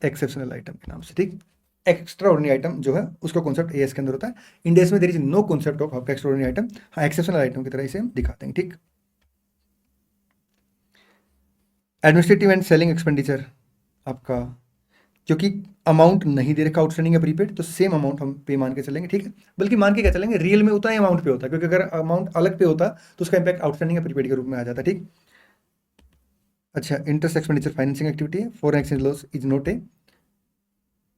एक्सेप्शनल आइटम के नाम से। ठीक, एक्स्ट्रा ऑर्डिनरी आइटम जो है उसका कॉन्सेप्ट एएस के अंदर होता है। इंडेस में there is no concept of आपका एक्स्ट्रा ऑर्डिनरी आइटम। हाँ, एक्सेप्शनल आइटम की तरह इसे हम दिखाते हैं। ठीक, एडमिनिस्ट्रेटिव एंड सेलिंग एक्सपेंडिचर आपका, क्योंकि अमाउंट नहीं दे रखा आउटस्टैंडिंग है प्रीपेड, तो सेम अमाउंट हम पे मान के चलेंगे, ठीक है। बल्कि मान के क्या चलेंगे, रियल में उतना ही अमाउंट पे होता है, क्योंकि अगर अमाउंट अलग पे होता तो उसका इंपैक्ट आउटस्टैंडिंग है प्रीपेड के रूप में आ जाता, ठीक। अच्छा, इंटरेस्ट एक्सपेंडिचर फाइनेंसिंग एक्टिविटी है, foreign exchange loss is not a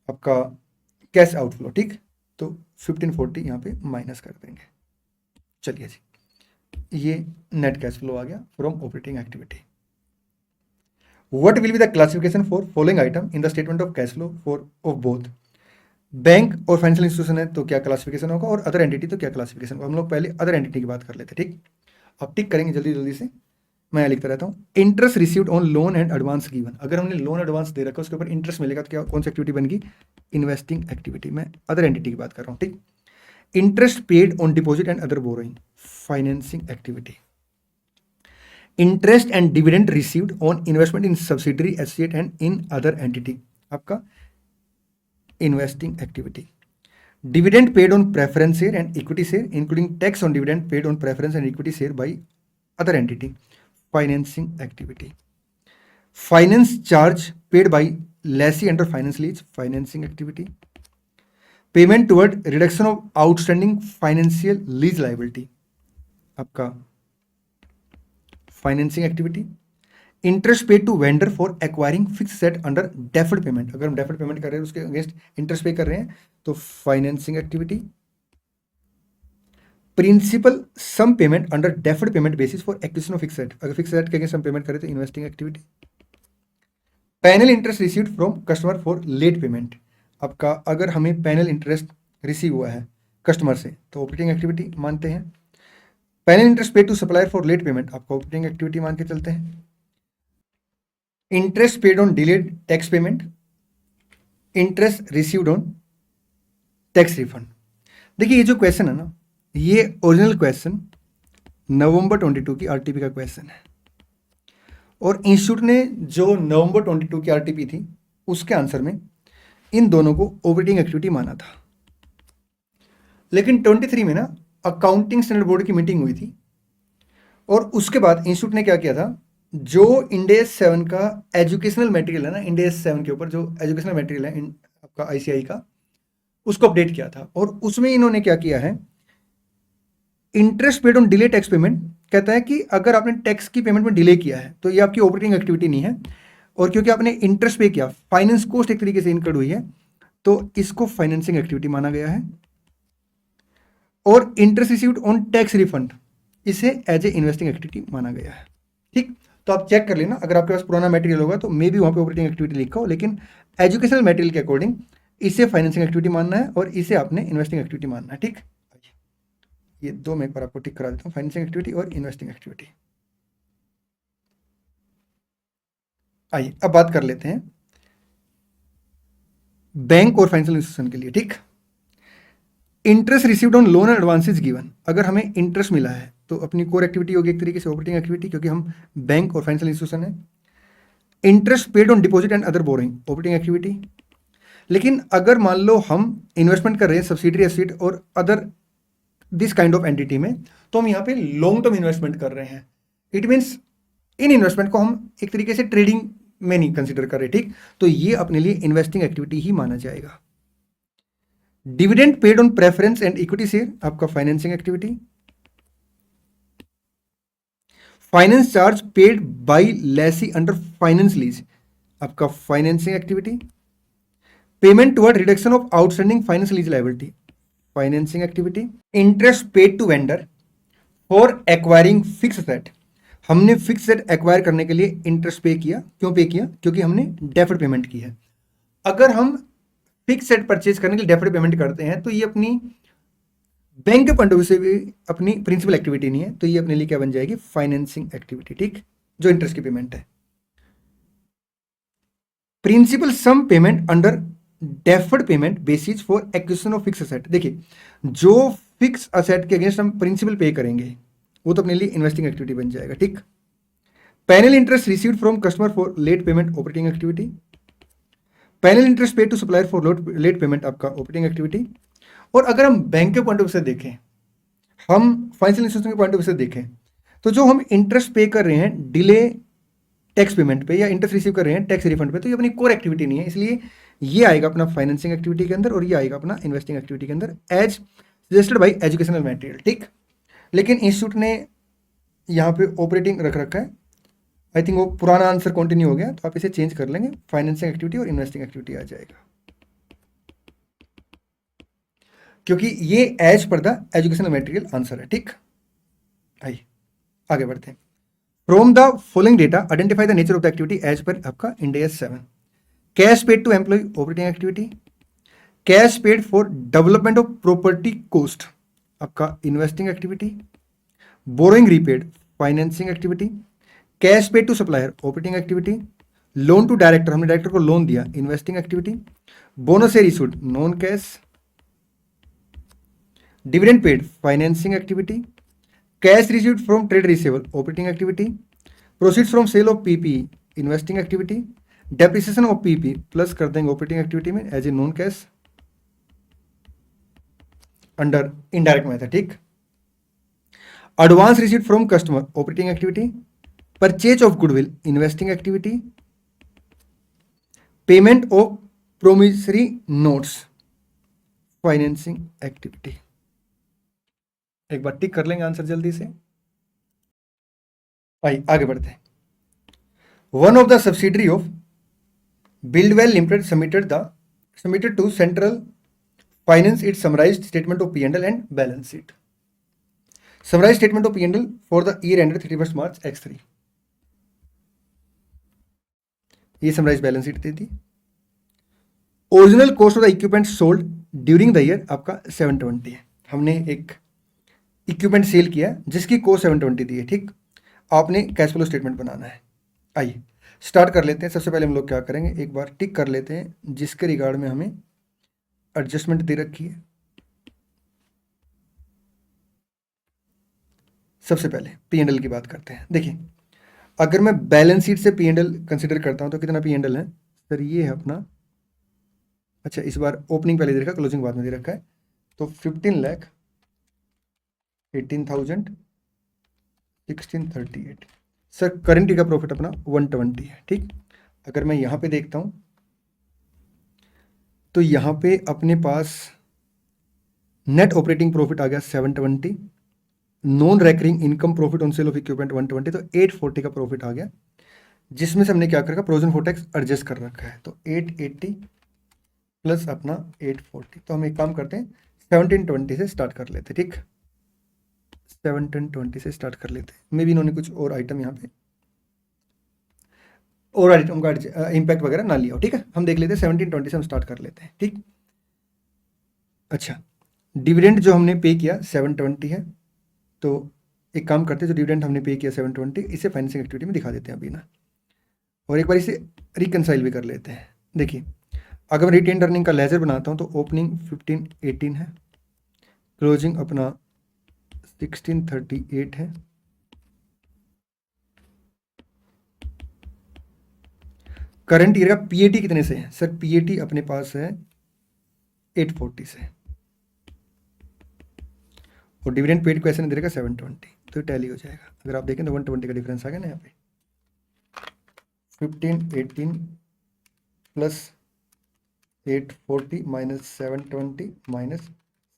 आपका कैश आउटफ्लो, ठीक। तो 1540 यहाँ पे माइनस कर देंगे। चलिए जी, ये नेट कैश फ्लो आ गया from operating activity. What will be the classification for following item in the statement of cash flow for of both? Bank और फाइनेंशियल इंस्टीट्यूशन है तो क्या क्लासिफिकेशन होगा, और अदर एंटिटी तो क्या क्लासिफिकेशन होगा। हम लोग पहले अदर एंटिटी की बात कर लेते हैं, ठीक। अब टिक करेंगे जल्दी जल्दी से, मैं लिखता रहता हूँ। Interest received on loan and advance given, अगर हमने लोन एडवांस दे रखा है उसके ऊपर इंटरेस्ट मिलेगा तो क्या, कौन सी एक्टिविटी बनेगी, इन्वेस्टिंग एक्टिविटी। मैं अदर एंटिटी की बात कर रहा हूँ, ठीक। Interest paid on deposit and other borrowing, financing activity. Interest and dividend received on investment in subsidiary associate and in other entity, आपका investing activity. Dividend paid on preference share and equity share including tax on dividend paid on preference and equity share by other entity, financing activity. Finance charge paid by lessee under finance lease, financing activity. Payment toward reduction of outstanding financial lease liability, आपका financing activity. Interest paid to vendor for acquiring fix set under deferred payment, अगर हम deferred payment कर रहे हैं उसके against interest पे कर रहे हैं तो financing activity. Principal sum payment under deferred payment basis for acquisition of fixed asset, अगर फिक्स सेट के अगेंस्ट हम पेमेंट करें तो investing activity. Penal interest received from customer for late payment, आपका अगर हमें पैनल इंटरेस्ट रिसीव हुआ है कस्टमर से तो ऑपरेटिंग एक्टिविटी मानते हैं। Penal interest paid to supplier for late payment, आपको ऑपरेटिंग एक्टिविटी मान के चलते हैं। Interest paid on delayed tax payment, interest received on tax refund. देखिए ये जो क्वेश्चन है ना, ये ओरिजिनल क्वेश्चन नवंबर 22 की आरटीपी का क्वेश्चन है, और इंस्टीट्यूट ने जो नवंबर 22 की आरटीपी थी उसके आंसर में इन दोनों को ऑपरेटिंग एक्टिविटी माना था। लेकिन 23 में ना अकाउंटिंग स्टैंडर्ड बोर्ड की मीटिंग हुई थी, और उसके बाद इंस्टीट्यूट ने क्या किया था, जो इंडेस 7 का एजुकेशनल मटेरियल है ना, इंडेस 7 के ऊपर जो एजुकेशनल मटेरियल है आपका आईसीआई का, उसको अपडेट किया था। और उसमें इन्होंने क्या किया है, interest paid on delay tax payment कहता है कि अगर आपने टैक्स की पेमेंट में डिले किया है तो ये आपकी ऑपरेटिंग एक्टिविटी नहीं है, और क्योंकि आपने इंटरेस्ट पे किया, फाइनेंस कॉस्ट एक तरीके से इनकर्ड हुई है, तो इसको फाइनेंसिंग एक्टिविटी माना गया है। और interest received on tax refund, इसे एज ए इन्वेस्टिंग एक्टिविटी माना गया है, ठीक। तो आप चेक कर लेना, अगर आपके पास पुराना मटेरियल होगा तो मे भी वहाँ पे ऑपरेटिंग एक्टिविटी लिखा हो, लेकिन एजुकेशनल मटेरियल के अकॉर्डिंग इसे फाइनेंसिंग एक्टिविटी मानना है और इसे आपने इन्वेस्टिंग एक्टिविटी मानना है, ठीक। ये दो मैं एक बार आपको टिक करा देता हूँ, फाइनेंसिंग एक्टिविटी और इन्वेस्टिंग एक्टिविटी। आइए अब बात कर लेते हैं बैंक और फाइनेंशियल इंस्टीट्यूशन के लिए, ठीक। Interest received on loan and advances given, अगर हमें इंटरेस्ट मिला है तो अपनी कोर एक्टिविटी होगी एक तरीके से ऑपरेटिंग एक्टिविटी, क्योंकि हम बैंक और फाइनेंशियल इंस्टीट्यूशन है। Interest paid on deposit and other borrowing, operating activity. लेकिन अगर मान लो हम इन्वेस्टमेंट कर रहे हैं सब्सिडरी एसेट और other this kind of entity में, तो हम यहाँ पे लॉन्ग टर्म इन्वेस्टमेंट कर रहे हैं। इट मीन्स इन इन्वेस्टमेंट को हम एक तरीके से ट्रेडिंग में नहीं कंसिडर कर रहे, ठीक। तो ये अपने लिए इन्वेस्टिंग एक्टिविटी ही माना जाएगा। Dividend paid on preference and equity share, आपका financing activity. Finance charge paid by lessee under finance lease, आपका financing activity. Payment toward reduction of outstanding finance lease liability, financing activity. Interest paid to vendor for acquiring fix set, हमने fix set acquire करने के लिए interest पे किया, क्यों पे किया, क्योंकि हमने डेफर्ड पेमेंट की है। अगर हम फिक्स सेट परचेज करने के लिए डेफर्ड पेमेंट करते हैं तो ये अपनी बैंक के पॉइंट ऑफ व्यू से भी अपनी प्रिंसिपल एक्टिविटी नहीं है, तो ये अपने लिए क्या बन जाएगी, फाइनेंसिंग एक्टिविटी, ठीक, जो इंटरेस्ट की पेमेंट है। Principal sum payment under deferred payment basis for acquisition of fixed asset, देखिए जो फिक्स असेट के अगेंस्ट हम प्रिंसिपल पे करेंगे वो तो अपने लिए इन्वेस्टिंग एक्टिविटी बन जाएगा, ठीक। Penal interest received from customer for late payment, operating activity. Penal interest paid to supplier for late payment, आपका ऑपरेटिंग एक्टिविटी। और अगर हम बैंक के पॉइंट ऑफ व्यू से देखें, हम फाइनेंशियल इंस्टीट्यूशन के पॉइंट ऑफ व्यू से देखें, तो जो हम इंटरेस्ट पे कर रहे हैं डिले टैक्स पेमेंट पे या इंटरेस्ट रिसीव कर रहे हैं टैक्स रिफंड पे, तो ये अपनी कोर एक्टिविटी नहीं है, इसलिए ये आएगा अपना फाइनेंसिंग एक्टिविटी के अंदर और ये आएगा अपना इन्वेस्टिंग एक्टिविटी के अंदर as suggested by educational material. ठीक, लेकिन इंस्टीट्यूट ने यहाँ पे ऑपरेटिंग रख रखा है, आई थिंक वो पुराना आंसर कंटिन्यू हो गया, तो आप इसे चेंज कर लेंगे, फाइनेंसिंग एक्टिविटी और इन्वेस्टिंग एक्टिविटी आ जाएगा, क्योंकि ये as per the educational material answer है। ठीक, आइए आगे बढ़ते हैं। From the following data identify the nature of the activity as per आपका India 7। Cash paid to employ operating activity, cash paid for development of property cost आपका investing activity, borrowing repaid financing activity, cash paid to supplier operating activity, loan to director हमने director को loan दिया investing activity, bonus share issued non cash, dividend paid financing activity, cash received from trade receivable operating activity, proceeds from sale of PP investing activity, depreciation of PP plus कर देंगे operating activity में as a non cash under indirect method. ठीक, advance received from customer operating activity, purchase of goodwill investing activity, payment of promissory notes financing activity. एक बार टिक कर लेंगे answer जल्दी से। आइए आगे बढ़ते हैं। One of the subsidiary of Buildwell limited submitted to central finance its summarised statement of P&L and balance sheet. Summarised statement of P&L for the year ended 31 March X3। ये समराइज बैलेंस शीट दी थी। Original cost of the equipment sold during the year आपका 720 है। हमने एक equipment cell किया जिसकी cost 720 दी है। ठीक, आपने कैश फ्लो स्टेटमेंट बनाना है। आइए स्टार्ट कर लेते हैं। सबसे पहले हम लोग क्या करेंगे, एक बार टिक कर लेते हैं जिसके रिगार्ड में हमें एडजस्टमेंट दे रखी है। सबसे पहले P&L की बात करते हैं। देखिए, अगर मैं बैलेंस शीट से P&L कंसिडर करता हूं तो कितना P&L है सर, ये है अपना, अच्छा इस बार ओपनिंग पहले दे रखा, क्लोजिंग बाद में दे रखा है, तो 15,18,1638 सर। करेंट का प्रॉफिट अपना 120 है। ठीक, अगर मैं यहाँ पे देखता हूँ तो यहाँ पे अपने पास नेट ऑपरेटिंग प्रॉफिट आ गया 720, non recurring income profit on sale of equipment 120, तो 840 का प्रॉफिट आ गया, जिसमें से हमने क्या कर रखा, प्रोविजन फॉर टैक्स एडजस्ट कर रखा है, तो 880 प्लस अपना 840। तो हम एक काम करते हैं 1720 से स्टार्ट कर लेते हैं। ठीक, 1720 से स्टार्ट कर लेते हैं। मे भी इन्होंने कुछ और आइटम यहाँ पे और आइटम का इम्पैक्ट वगैरह ना लिया हो। ठीक है, हम देख लेते हैं 1720 से हम स्टार्ट कर लेते हैं। ठीक, अच्छा डिविडेंड जो हमने पे किया 720 है, तो एक काम करते हैं, जो डिविडेंड हमने पे किया 720 इसे फाइनेंसिंग एक्टिविटी में दिखा देते हैं अभी ना, और एक बार इसे रिकनसाइल भी कर लेते हैं। देखिए, अगर मैं रिटेन अर्निंग का लेजर बनाता हूँ तो ओपनिंग 1518 है, क्लोजिंग अपना 1638 है, करंट ईयर का पीएटी कितने से है सर, पीएटी अपने पास है 840 से, और डिविडेंड पेड को ऐसे नहीं दे रखा 720, तो टैली हो जाएगा। अगर आप देखें तो 120 का डिफरेंस आ गया ना यहाँ पे, 1518 प्लस 840 माइनस 720 माइनस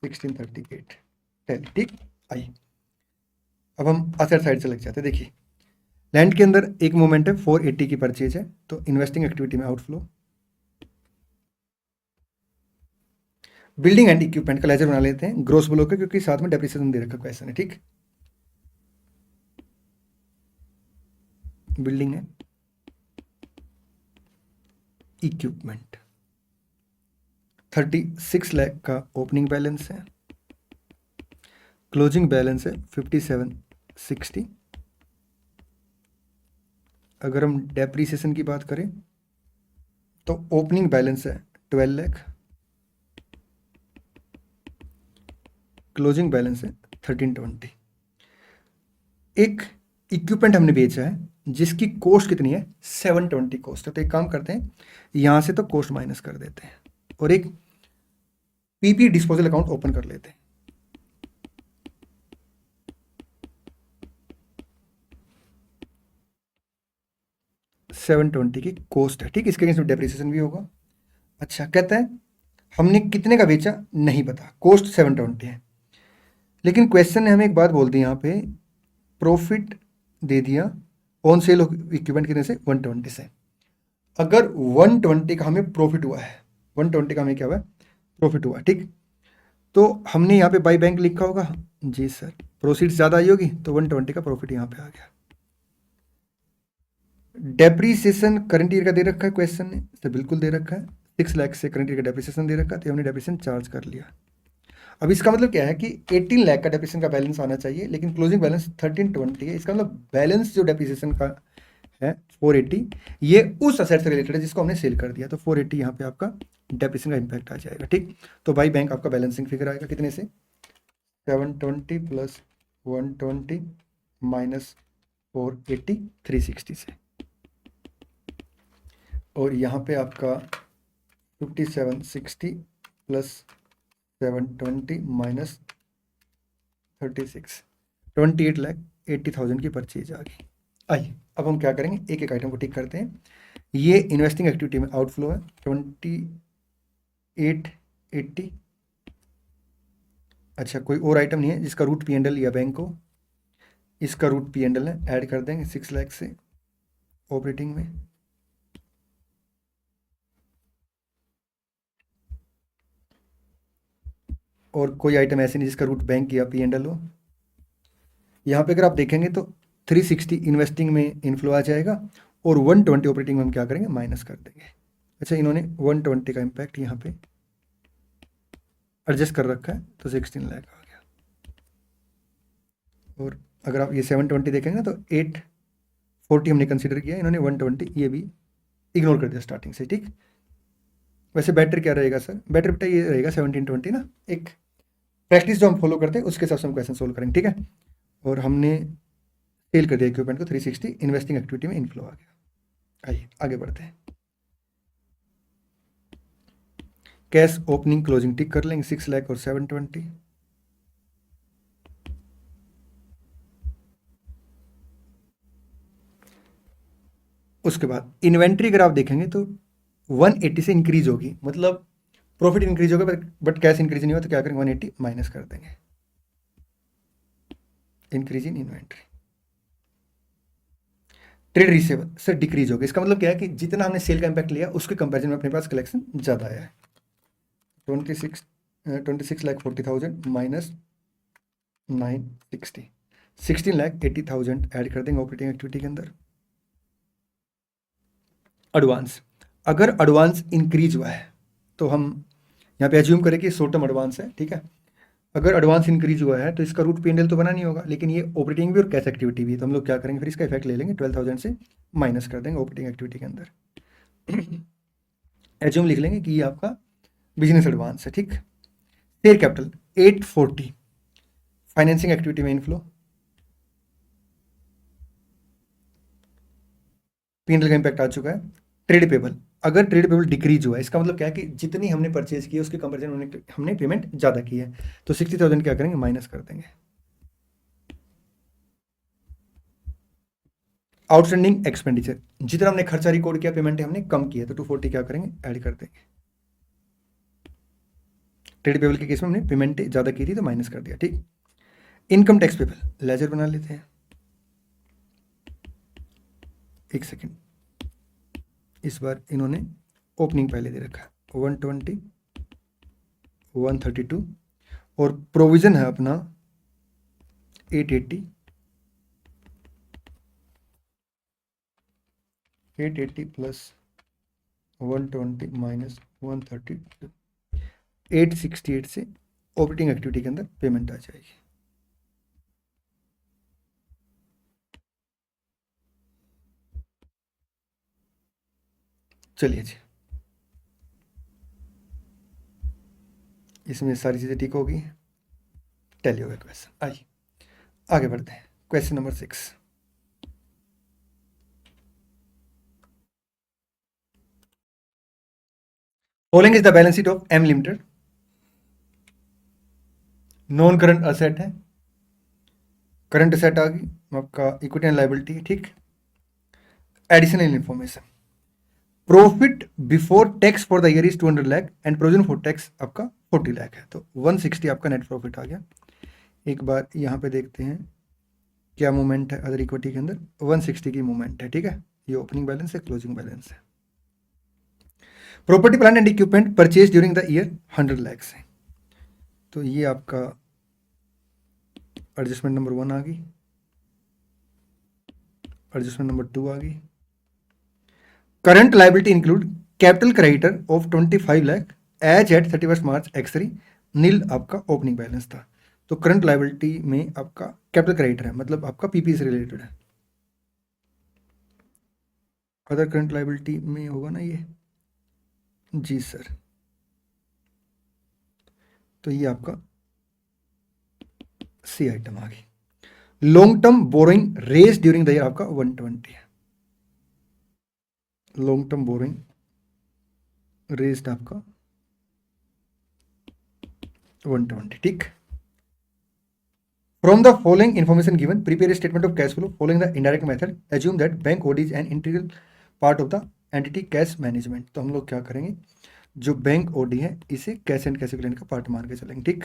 1638 टैली। ठीक, आइए अब हम असेट साइड से लग जाते हैं। देखिए, लैंड के अंदर एक मूवमेंट है 480 की परचेज है, तो इन्वेस्टिंग एक्टिविटी में आउटफ्लो, बिल्डिंग एंड इक्विपमेंट का लेजर बना लेते हैं ग्रोस ब्लॉक का, क्योंकि साथ में डेप्रिसिएशन दे रखा क्वेश्चन है। ठीक, बिल्डिंग है इक्विपमेंट 36 लाख का ओपनिंग बैलेंस है, क्लोजिंग बैलेंस है 5760। अगर हम डेप्रिसिएशन की बात करें तो ओपनिंग बैलेंस है 12 लाख, क्लोजिंग बैलेंस है 1320। एक इक्विपमेंट हमने बेचा है जिसकी कॉस्ट कितनी है 720 कॉस्ट है, तो एक काम करते हैं यहां से तो कॉस्ट माइनस कर देते हैं और एक पीपी डिस्पोजल अकाउंट ओपन कर लेते हैं। 720 की कॉस्ट है, ठीक। इसके अगेंस्ट में डेप्रिसिएशन भी होगा। अच्छा, कहता है हमने कितने का बेचा, नहीं पता, कॉस्ट 720 है, लेकिन क्वेश्चन ने हमें एक बात बोल दी यहाँ पे, प्रॉफिट दे दिया ऑन सेल ऑफ इक्विपमेंट कितने से, 120 से। अगर 120 का हमें प्रॉफिट हुआ है, 120 का हमें क्या हुआ है, प्रॉफिट हुआ, ठीक। तो हमने यहाँ पे बाई बैंक लिखा होगा, जी सर, प्रोसीड्स ज़्यादा आई होगी तो 120 का प्रॉफिट यहाँ पे आ गया। डेप्रीसिएशन करंट ईयर का दे रखा है क्वेश्चन ने, तो बिल्कुल दे रखा है, 6 लाख से करंट ईयर का डेप्रीसिएशन दे रखा है, तो हमने डेप्रीसिएशन चार्ज कर लिया। अब इसका मतलब क्या है कि 18 लाख का डेप्रीसिएशन का बैलेंस आना चाहिए, लेकिन क्लोजिंग बैलेंस 1320 है। इसका मतलब बैलेंस जो डेप्रीसिएशन का है 480, ये उस असेट से रिलेटेड है जिसको हमने सेल कर दिया, तो 480 यहाँ पे आपका डेप्रीसिएशन का इम्पैक्ट आ जाएगा, ठीक। तो बाई बैंक आपका बैलेंसिंग फिगर आएगा कितने से, 720 प्लस 120 माइनस 480, 360 से, और यहाँ पे आपका 5760 प्लस 720 माइनस 36, 28,80,000 की परचेज आ गई। आइए अब हम क्या करेंगे, एक एक आइटम को टिक करते हैं। ये इन्वेस्टिंग एक्टिविटी में आउटफ्लो है 2880। अच्छा, कोई और आइटम नहीं है जिसका रूट P&L या बैंक हो, इसका रूट P&L है, ऐड कर देंगे 6 लाख से ऑपरेटिंग में। और कोई आइटम ऐसे नहीं जिसका रूट बैंक या P&L हो। यहाँ पे अगर आप देखेंगे तो 360 इन्वेस्टिंग में इनफ्लो आ जाएगा, और 120 ऑपरेटिंग में हम क्या करेंगे, माइनस कर देंगे। अच्छा, इन्होंने 120 का इम्पैक्ट यहाँ पे एडजस्ट कर रखा है, तो 16 लाख आ गया। और अगर आप ये 720 देखेंगे तो 840 हमने कंसिडर किया, इन्होंने 120 ये भी इग्नोर कर दिया स्टार्टिंग से, ठीक। वैसे बेटर क्या रहेगा सर, बेटर बेटा ये रहेगा 1720 ना, एक प्रैक्टिस जो हम फॉलो करते हैं उसके हिसाब से हम क्वेश्चन सोल्व करेंगे, ठीक है। और हमने सेल कर दिया इक्विपमेंट को 360, इन्वेस्टिंग एक्टिविटी में इनफ्लो आ गया। आइए आगे बढ़ते हैं। कैश ओपनिंग क्लोजिंग टिक कर लेंगे, 6 लाख और 720। उसके बाद इन्वेंट्री अगर आप देखेंगे तो 180 से इंक्रीज होगी, मतलब प्रॉफिट इंक्रीज होगा बट कैश इंक्रीज नहीं हुआ, तो क्या करेंगे, 180 माइनस कर देंगे, increase in inventory. Trade receivable sir decrease होगा, इसका मतलब क्या है कि जितना हमने सेल का इम्पैक्ट लिया उसके कंपेरिजन में अपने पास कलेक्शन ज़्यादा आया है। 26,40,000 माइनस 960, 16,80,000 ऐड कर देंगे ऑपरेटिंग एक्टिविटी के अंदर। एडवांस, अगर एडवांस इंक्रीज हुआ है तो हम यहाँ पे एज्यूम करें कि शॉर्ट टर्म एडवांस है, ठीक है। अगर एडवांस इंक्रीज हुआ है तो इसका रूट P&L तो बना नहीं होगा, लेकिन ये ऑपरेटिंग भी और कैश एक्टिविटी भी, तो हम लोग क्या करेंगे, फिर इसका इफेक्ट ले लेंगे, 12,000 से माइनस कर देंगे ऑपरेटिंग एक्टिविटी के अंदर। एज्यूम लिख लेंगे कि ये आपका बिजनेस एडवांस है, ठीक। शेयर कैपिटल 840, फाइनेंसिंग एक्टिविटी में इनफ्लो, P&L का इम्पैक्ट आ चुका है। ट्रेड पेबल, अगर ट्रेड पेबल डिक्रीज हुआ है इसका मतलब क्या है कि जितनी हमने परचेज की है उसके कंपेरिजन में हमने पेमेंट ज़्यादा की है, तो 60,000 क्या करेंगे, माइनस कर देंगे। आउटस्टैंडिंग एक्सपेंडिचर, जितना हमने खर्चा रिकॉर्ड किया पेमेंट हमने कम किया, तो 240 क्या करेंगे, ऐड कर देंगे। ट्रेड पेबल के केस में हमने पेमेंट ज़्यादा की थी तो माइनस कर दिया, ठीक। इनकम टैक्स पेबल लेजर बना लेते हैं, एक सेकेंड। इस बार इन्होंने ओपनिंग पहले दे रखा है 120, 132, और प्रोविजन है अपना 880, 880 प्लस 120 माइनस 132, 868 से ऑपरेटिंग एक्टिविटी के अंदर पेमेंट आ जाएगी। चलिए जी, इसमें सारी चीज़ें ठीक होगी, टैली हो गया क्वेश्चन। आइए आगे बढ़ते हैं, question number 6। Following is the balance sheet of M limited. Non current asset है, करंट असेट आ गई आपका इक्विटी एंड लायबिलिटी, ठीक। Additional information, profit before tax for the year is 200 lakh and provision for tax आपका 40 लाख है, तो 160 आपका net profit आ गया। एक बार यहाँ पे देखते हैं क्या मूवमेंट है अदर इक्विटी के अंदर, 160 की मूवमेंट है, ठीक है। ये ओपनिंग बैलेंस है, क्लोजिंग बैलेंस है। Property plant and equipment purchase during the year 100 lakhs है, तो ये आपका एडजस्टमेंट नंबर 1 आ गई, एडजस्टमेंट नंबर 2 आ गई। Current liability include capital creditor of 25 lakh as at 31 March एक्सरी नील आपका ओपनिंग बैलेंस था। तो करंट लाइबिलिटी में आपका कैपिटल क्रेडिटर है, मतलब आपका पीपी से रिलेटेड है। अदर करंट लाइबिलिटी में होगा ना ये, जी सर। तो ये आपका सी आइटम आ गई। Long term borrowing raise during the year आपका 120 है, लॉन्ग टर्म बोरोइंग रेज्ड आपका 120, ठीक। From the following information given prepare a statement of cash flow following the indirect method, assume that bank OD is an integral part of the entity cash management. तो हम लोग क्या करेंगे, जो bank OD है इसे कैश एंड कैश इक्विवेलेंट का part मान के चलेंगे, ठीक।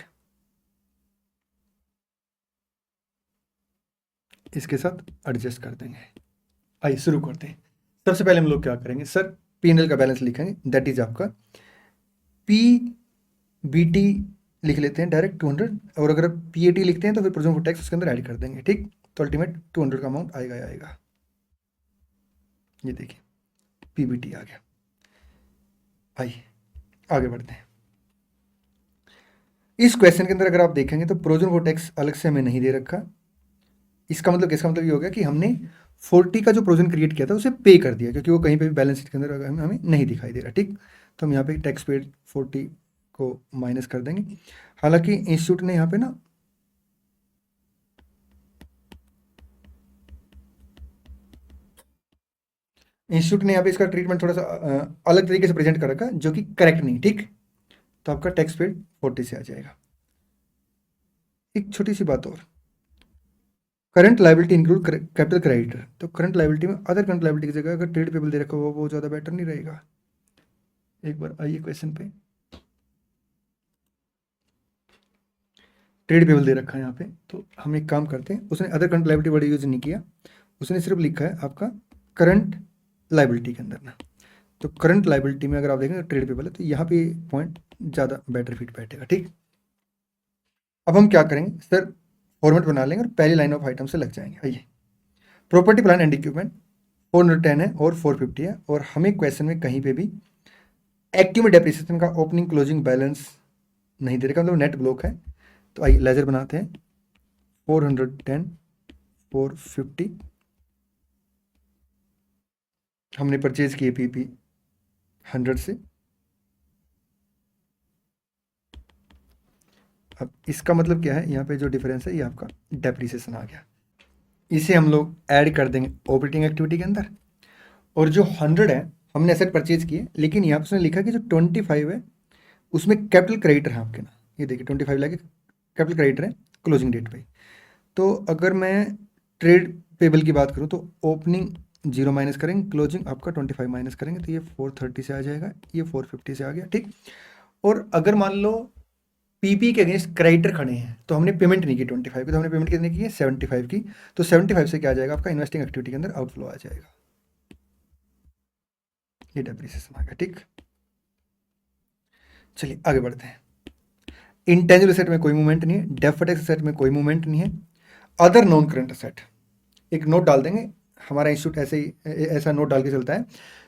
इसके साथ एडजस्ट कर देंगे। आइए शुरू करते हैं। सबसे पहले हम लोग क्या करेंगे सर, पीएनएल का बैलेंस लिखेंगे, दैट इज आपका पी बीटी लिख लेते हैं डायरेक्ट 200, और अगर पीएटी लिखते हैं तो फिर प्रोविजन फॉर टैक्स उसके अंदर ऐड कर देंगे, ठीक। तो अल्टीमेट 200 का अमाउंट आएगा आएगा। ये देखिए पीबीटी आ गया। आइए आगे बढ़ते हैं। इस क्वेश्चन के अंदर अगर आप देखेंगे तो प्रोविजन फॉर टैक्स अलग से हमें नहीं दे रखा। इसका मतलब ये हो गया कि हमने 40 का जो प्रोविजन क्रिएट किया था उसे पे कर दिया, क्योंकि वो कहीं पे भी बैलेंस शीट के अंदर हमें नहीं दिखाई दे रहा, ठीक। तो हम यहाँ पे टैक्स पेड 40 को माइनस कर देंगे। हालांकि इंस्टीट्यूट ने यहाँ पे ना इसका ट्रीटमेंट थोड़ा सा अलग तरीके से प्रेजेंट कर रखा, जो कि करेक्ट नहीं, ठीक। तो आपका टैक्स पेड 40 से आ जाएगा। एक छोटी सी बात और, current liability include capital creditor, तो करंट लाइबिलिटी में अदर करंट लाइबिलिटी की जगह अगर ट्रेड पेबल दे रखा होगा वो ज़्यादा बेटर नहीं रहेगा। एक बार आइए क्वेश्चन पे, ट्रेड पेबल दे रखा है यहाँ पे, तो हम एक काम करते हैं, उसने other current liability word use नहीं किया, उसने सिर्फ लिखा है आपका करंट लाइबिलिटी के अंदर ना। तो करंट लाइबिलिटी में अगर आप देखें ट्रेड पेबल है, तो यहाँ पे पॉइंट ज़्यादा बेटर फिट बैठेगा, ठीक। अब हम क्या करेंगे सर, फॉर्मेट बना लेंगे और पहली लाइन ऑफ आइटम से लग जाएंगे। आइए, प्रॉपर्टी प्लान एंड इक्विपमेंट 410 है और 450 है, और हमें क्वेश्चन में कहीं पे भी एक्टिव में डेप्रिसिएशन का ओपनिंग क्लोजिंग बैलेंस नहीं दे रखा, मतलब नेट ब्लॉक है। तो आइए लेजर बनाते हैं, 410 450 हमने परचेज किए पीपी 100 से। अब इसका मतलब क्या है, यहाँ पे जो डिफरेंस है ये आपका डेप्रिसिएशन आ गया, इसे हम लोग ऐड कर देंगे ऑपरेटिंग एक्टिविटी के अंदर। और जो 100 है हमने एसेट परचेज किए, लेकिन यहाँ पर उसने लिखा कि जो 25 है उसमें कैपिटल क्रेडिटर है आपके ना, ये देखिए 25 लाख कैपिटल क्रेडिटर है क्लोजिंग डेट पे। तो अगर मैं ट्रेड पेबल की बात करूँ तो ओपनिंग 0 माइनस करेंगे, क्लोजिंग आपका 25 माइनस करेंगे, तो ये 430 से आ जाएगा, ये 450 से आ गया, ठीक। और अगर मान लो पीपी के अगेंस्ट क्रेडिटर खड़े हैं तो हमने पेमेंट नहीं की 25 की, तो हमने पेमेंट कितने की है 75 की, तो 75 से क्या आ जाएगा आपका इन्वेस्टिंग एक्टिविटी के अंदर आउटफ्लो आ जाएगा, ये डेप्रिसिएशन आ गया, ठीक। चलिए आगे बढ़ते हैं। इंटेंजिबल एसेट में कोई मूवमेंट नहीं है, डेफर्ड एसेट में कोई मूवमेंट नहीं है। अदर नॉन करंट एसेट एक नोट डाल देंगे, हमारा इंस्टीट्यूट ऐसे ही ऐसा नोट डाल के चलता है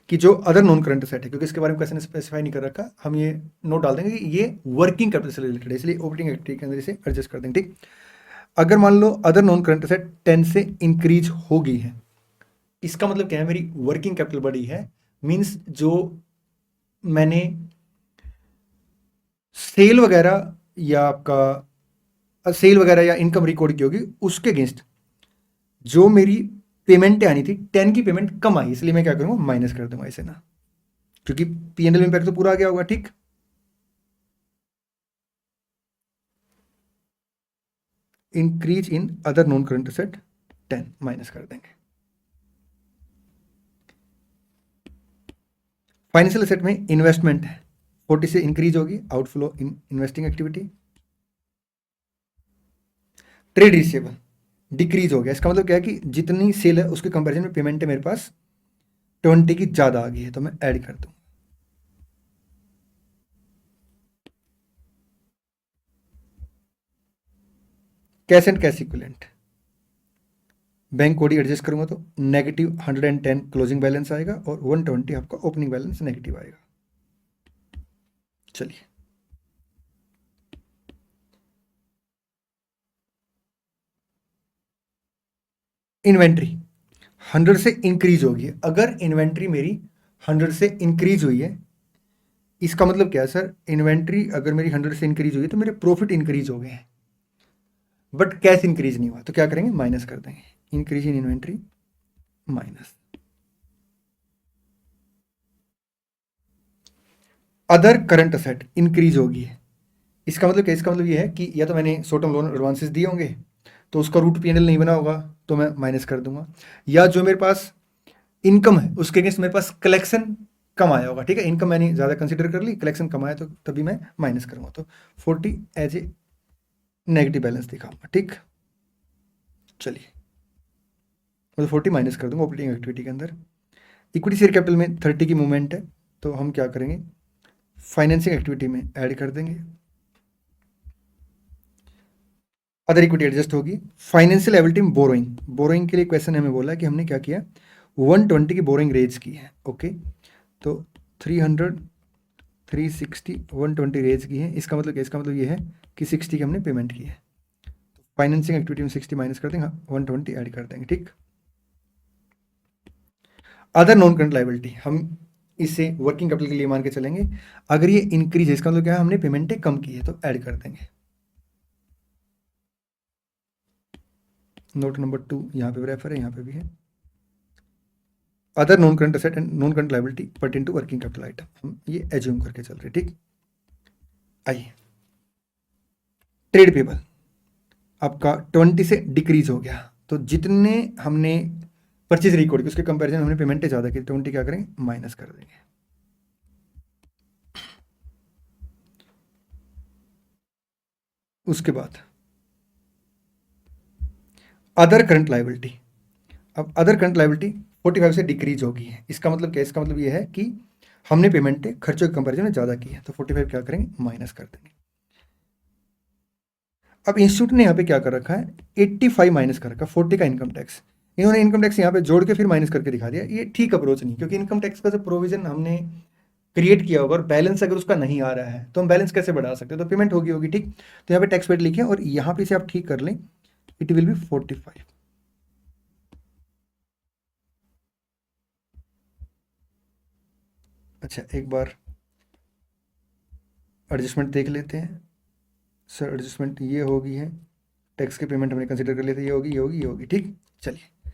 कि जो अदर नॉन करंट एसेट है, क्योंकि इसके बारे में क्वेश्चन स्पेसिफाई नहीं कर रखा, हम ये नोट डाल देंगे कि ये वर्किंग कैपिटल से रिलेटेड है, इसलिए ऑपरेटिंग एक्टिविटी के अंदर इसे एडजस्ट कर देंगे, ठीक। अगर मान लो अदर नॉन करंट एसेट 10 से इंक्रीज हो गई है, इसका मतलब क्या है, मेरी वर्किंग कैपिटल बढ़ी है, मीन्स जो मैंने सेल वगैरह या आपका सेल वगैरह या इनकम रिकॉर्ड की होगी, उसके अगेंस्ट जो मेरी पेमेंट आनी थी 10 की पेमेंट कम आई, इसलिए मैं क्या करूंगा माइनस कर दूंगा इसे ना, क्योंकि पीएनएल इंपैक्ट तो पूरा आ गया होगा, ठीक। Increase in other non current asset 10 minus कर देंगे। फाइनेंशियल एसेट में इन्वेस्टमेंट है 40 से इंक्रीज होगी, outflow in investing activity. Trade receivable decrease हो गया, इसका मतलब क्या है कि जितनी सेल है उसके कंपैरिजन में पेमेंट है मेरे पास 20 की ज्यादा आ गई है, तो मैं ऐड कर दूं। Cash and cash equivalent, bank code adjust करूंगा तो नेगेटिव 110 क्लोजिंग बैलेंस आएगा और 120 आपका ओपनिंग बैलेंस नेगेटिव आएगा। चलिए, इन्वेंट्री 100 से इंक्रीज होगी। अगर इन्वेंट्री मेरी 100 से इंक्रीज हुई है, इसका मतलब क्या है सर, इन्वेंट्री अगर मेरी 100 से इंक्रीज हुई है तो मेरे प्रॉफिट इंक्रीज हो गए हैं, बट कैश इंक्रीज नहीं हुआ, तो क्या करेंगे, माइनस कर देंगे, increase in inventory minus. Other current asset increase होगी है, इसका मतलब क्या, इसका मतलब ये है कि या तो मैंने शॉर्ट टर्म लोन एडवांसेस दिए होंगे तो उसका रूट पीएनएल नहीं बना होगा तो मैं माइनस कर दूंगा, या जो मेरे पास इनकम है उसके अगेंस्ट मेरे पास कलेक्शन कम आया होगा, ठीक है, इनकम मैंने ज़्यादा कंसिडर कर ली, कलेक्शन कम आया तो तभी मैं माइनस करूंगा, तो 40 एज ए नेगेटिव बैलेंस दिखाऊंगा, ठीक। चलिए, मतलब 40 माइनस कर दूंगा ऑपरेटिंग एक्टिविटी के अंदर। इक्विटी शेयर कैपिटल में 30 की मूवमेंट है, तो हम क्या करेंगे, फाइनेंसिंग एक्टिविटी में ऐड कर देंगे। अदर इक्विटी एडजस्ट होगी। फाइनेंशियल एबिलिटी में बोरोइंग, बोरोइंग के लिए क्वेश्चन हमें बोला है कि हमने क्या किया, 120 की बोरोइंग रेज की है, ओके, तो 300 360 120 रेज की है, इसका मतलब क्या, इसका मतलब ये है कि 60 की हमने पेमेंट की है, फाइनेंसिंग एक्टिविटी में 60 माइनस कर देंगे, 120 ऐड कर देंगे, ठीक। अदर नॉन करंट लाइबिलिटी, हम इसे वर्किंग कैपिटल के लिए मान के चलेंगे, अगर ये इंक्रीज है इसका मतलब क्या है, हमने पेमेंटें कम की है, तो ऐड कर देंगे। नोट नंबर 2 यहाँ पे रेफर है, यहाँ पे भी है। Other non current asset and non current liability pertain to working capital item, हम ये एज्यूम करके चल रहे, ठीक। आइए, ट्रेड पेबल आपका 20 से डिक्रीज हो गया, तो जितने हमने परचेज रिकॉर्ड की उसके कंपैरिजन हमने पेमेंटें ज़्यादा की, 20 क्या करेंगे, माइनस कर देंगे। उसके बाद अदर करंट लाइबिलिटी, अब अदर करंट लाइबिलिटी 45 से डिक्रीज होगी है, इसका मतलब क्या, इसका मतलब ये है कि हमने पेमेंटें खर्चों के कंपैरिजन में ज़्यादा की है, तो 45 क्या करेंगे, माइनस कर देंगे। अब इंस्टीट्यूट ने यहाँ पे क्या कर रखा है, 85 माइनस कर रखा है 40 का इनकम टैक्स, इन्होंने इनकम टैक्स यहाँ पे जोड़ के फिर माइनस करके दिखा दिया, ये ठीक अप्रोच नहीं, क्योंकि इनकम टैक्स का जो प्रोविजन हमने क्रिएट किया होगा और बैलेंस अगर उसका नहीं आ रहा है तो हम बैलेंस कैसे बढ़ा सकते हैं, तो पेमेंट होगी, ठीक, तो यहाँ पे टैक्स पेड लिखे और यहाँ पे से आप ठीक कर लें, इट विल बी 45। अच्छा, एक बार एडजस्टमेंट देख लेते हैं सर, एडजस्टमेंट ये होगी है, टैक्स की पेमेंट हमने कंसिडर कर लेते, ये होगी, ये होगी, ये होगी, ठीक। चलिए,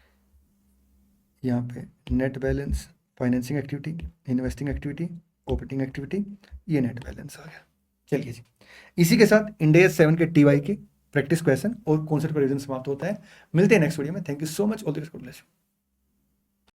यहाँ पे net balance, financing activity, investing activity, operating activity, ये नेट बैलेंस आ गया। चलिए जी, इसी के साथ इंडेस 7 के टीवाई के प्रैक्टिस क्वेश्चन और कॉन्सेप्ट का रिवीजन समाप्त होता है। मिलते हैं नेक्स्ट वीडियो में। Thank you so much, all the best, God bless you.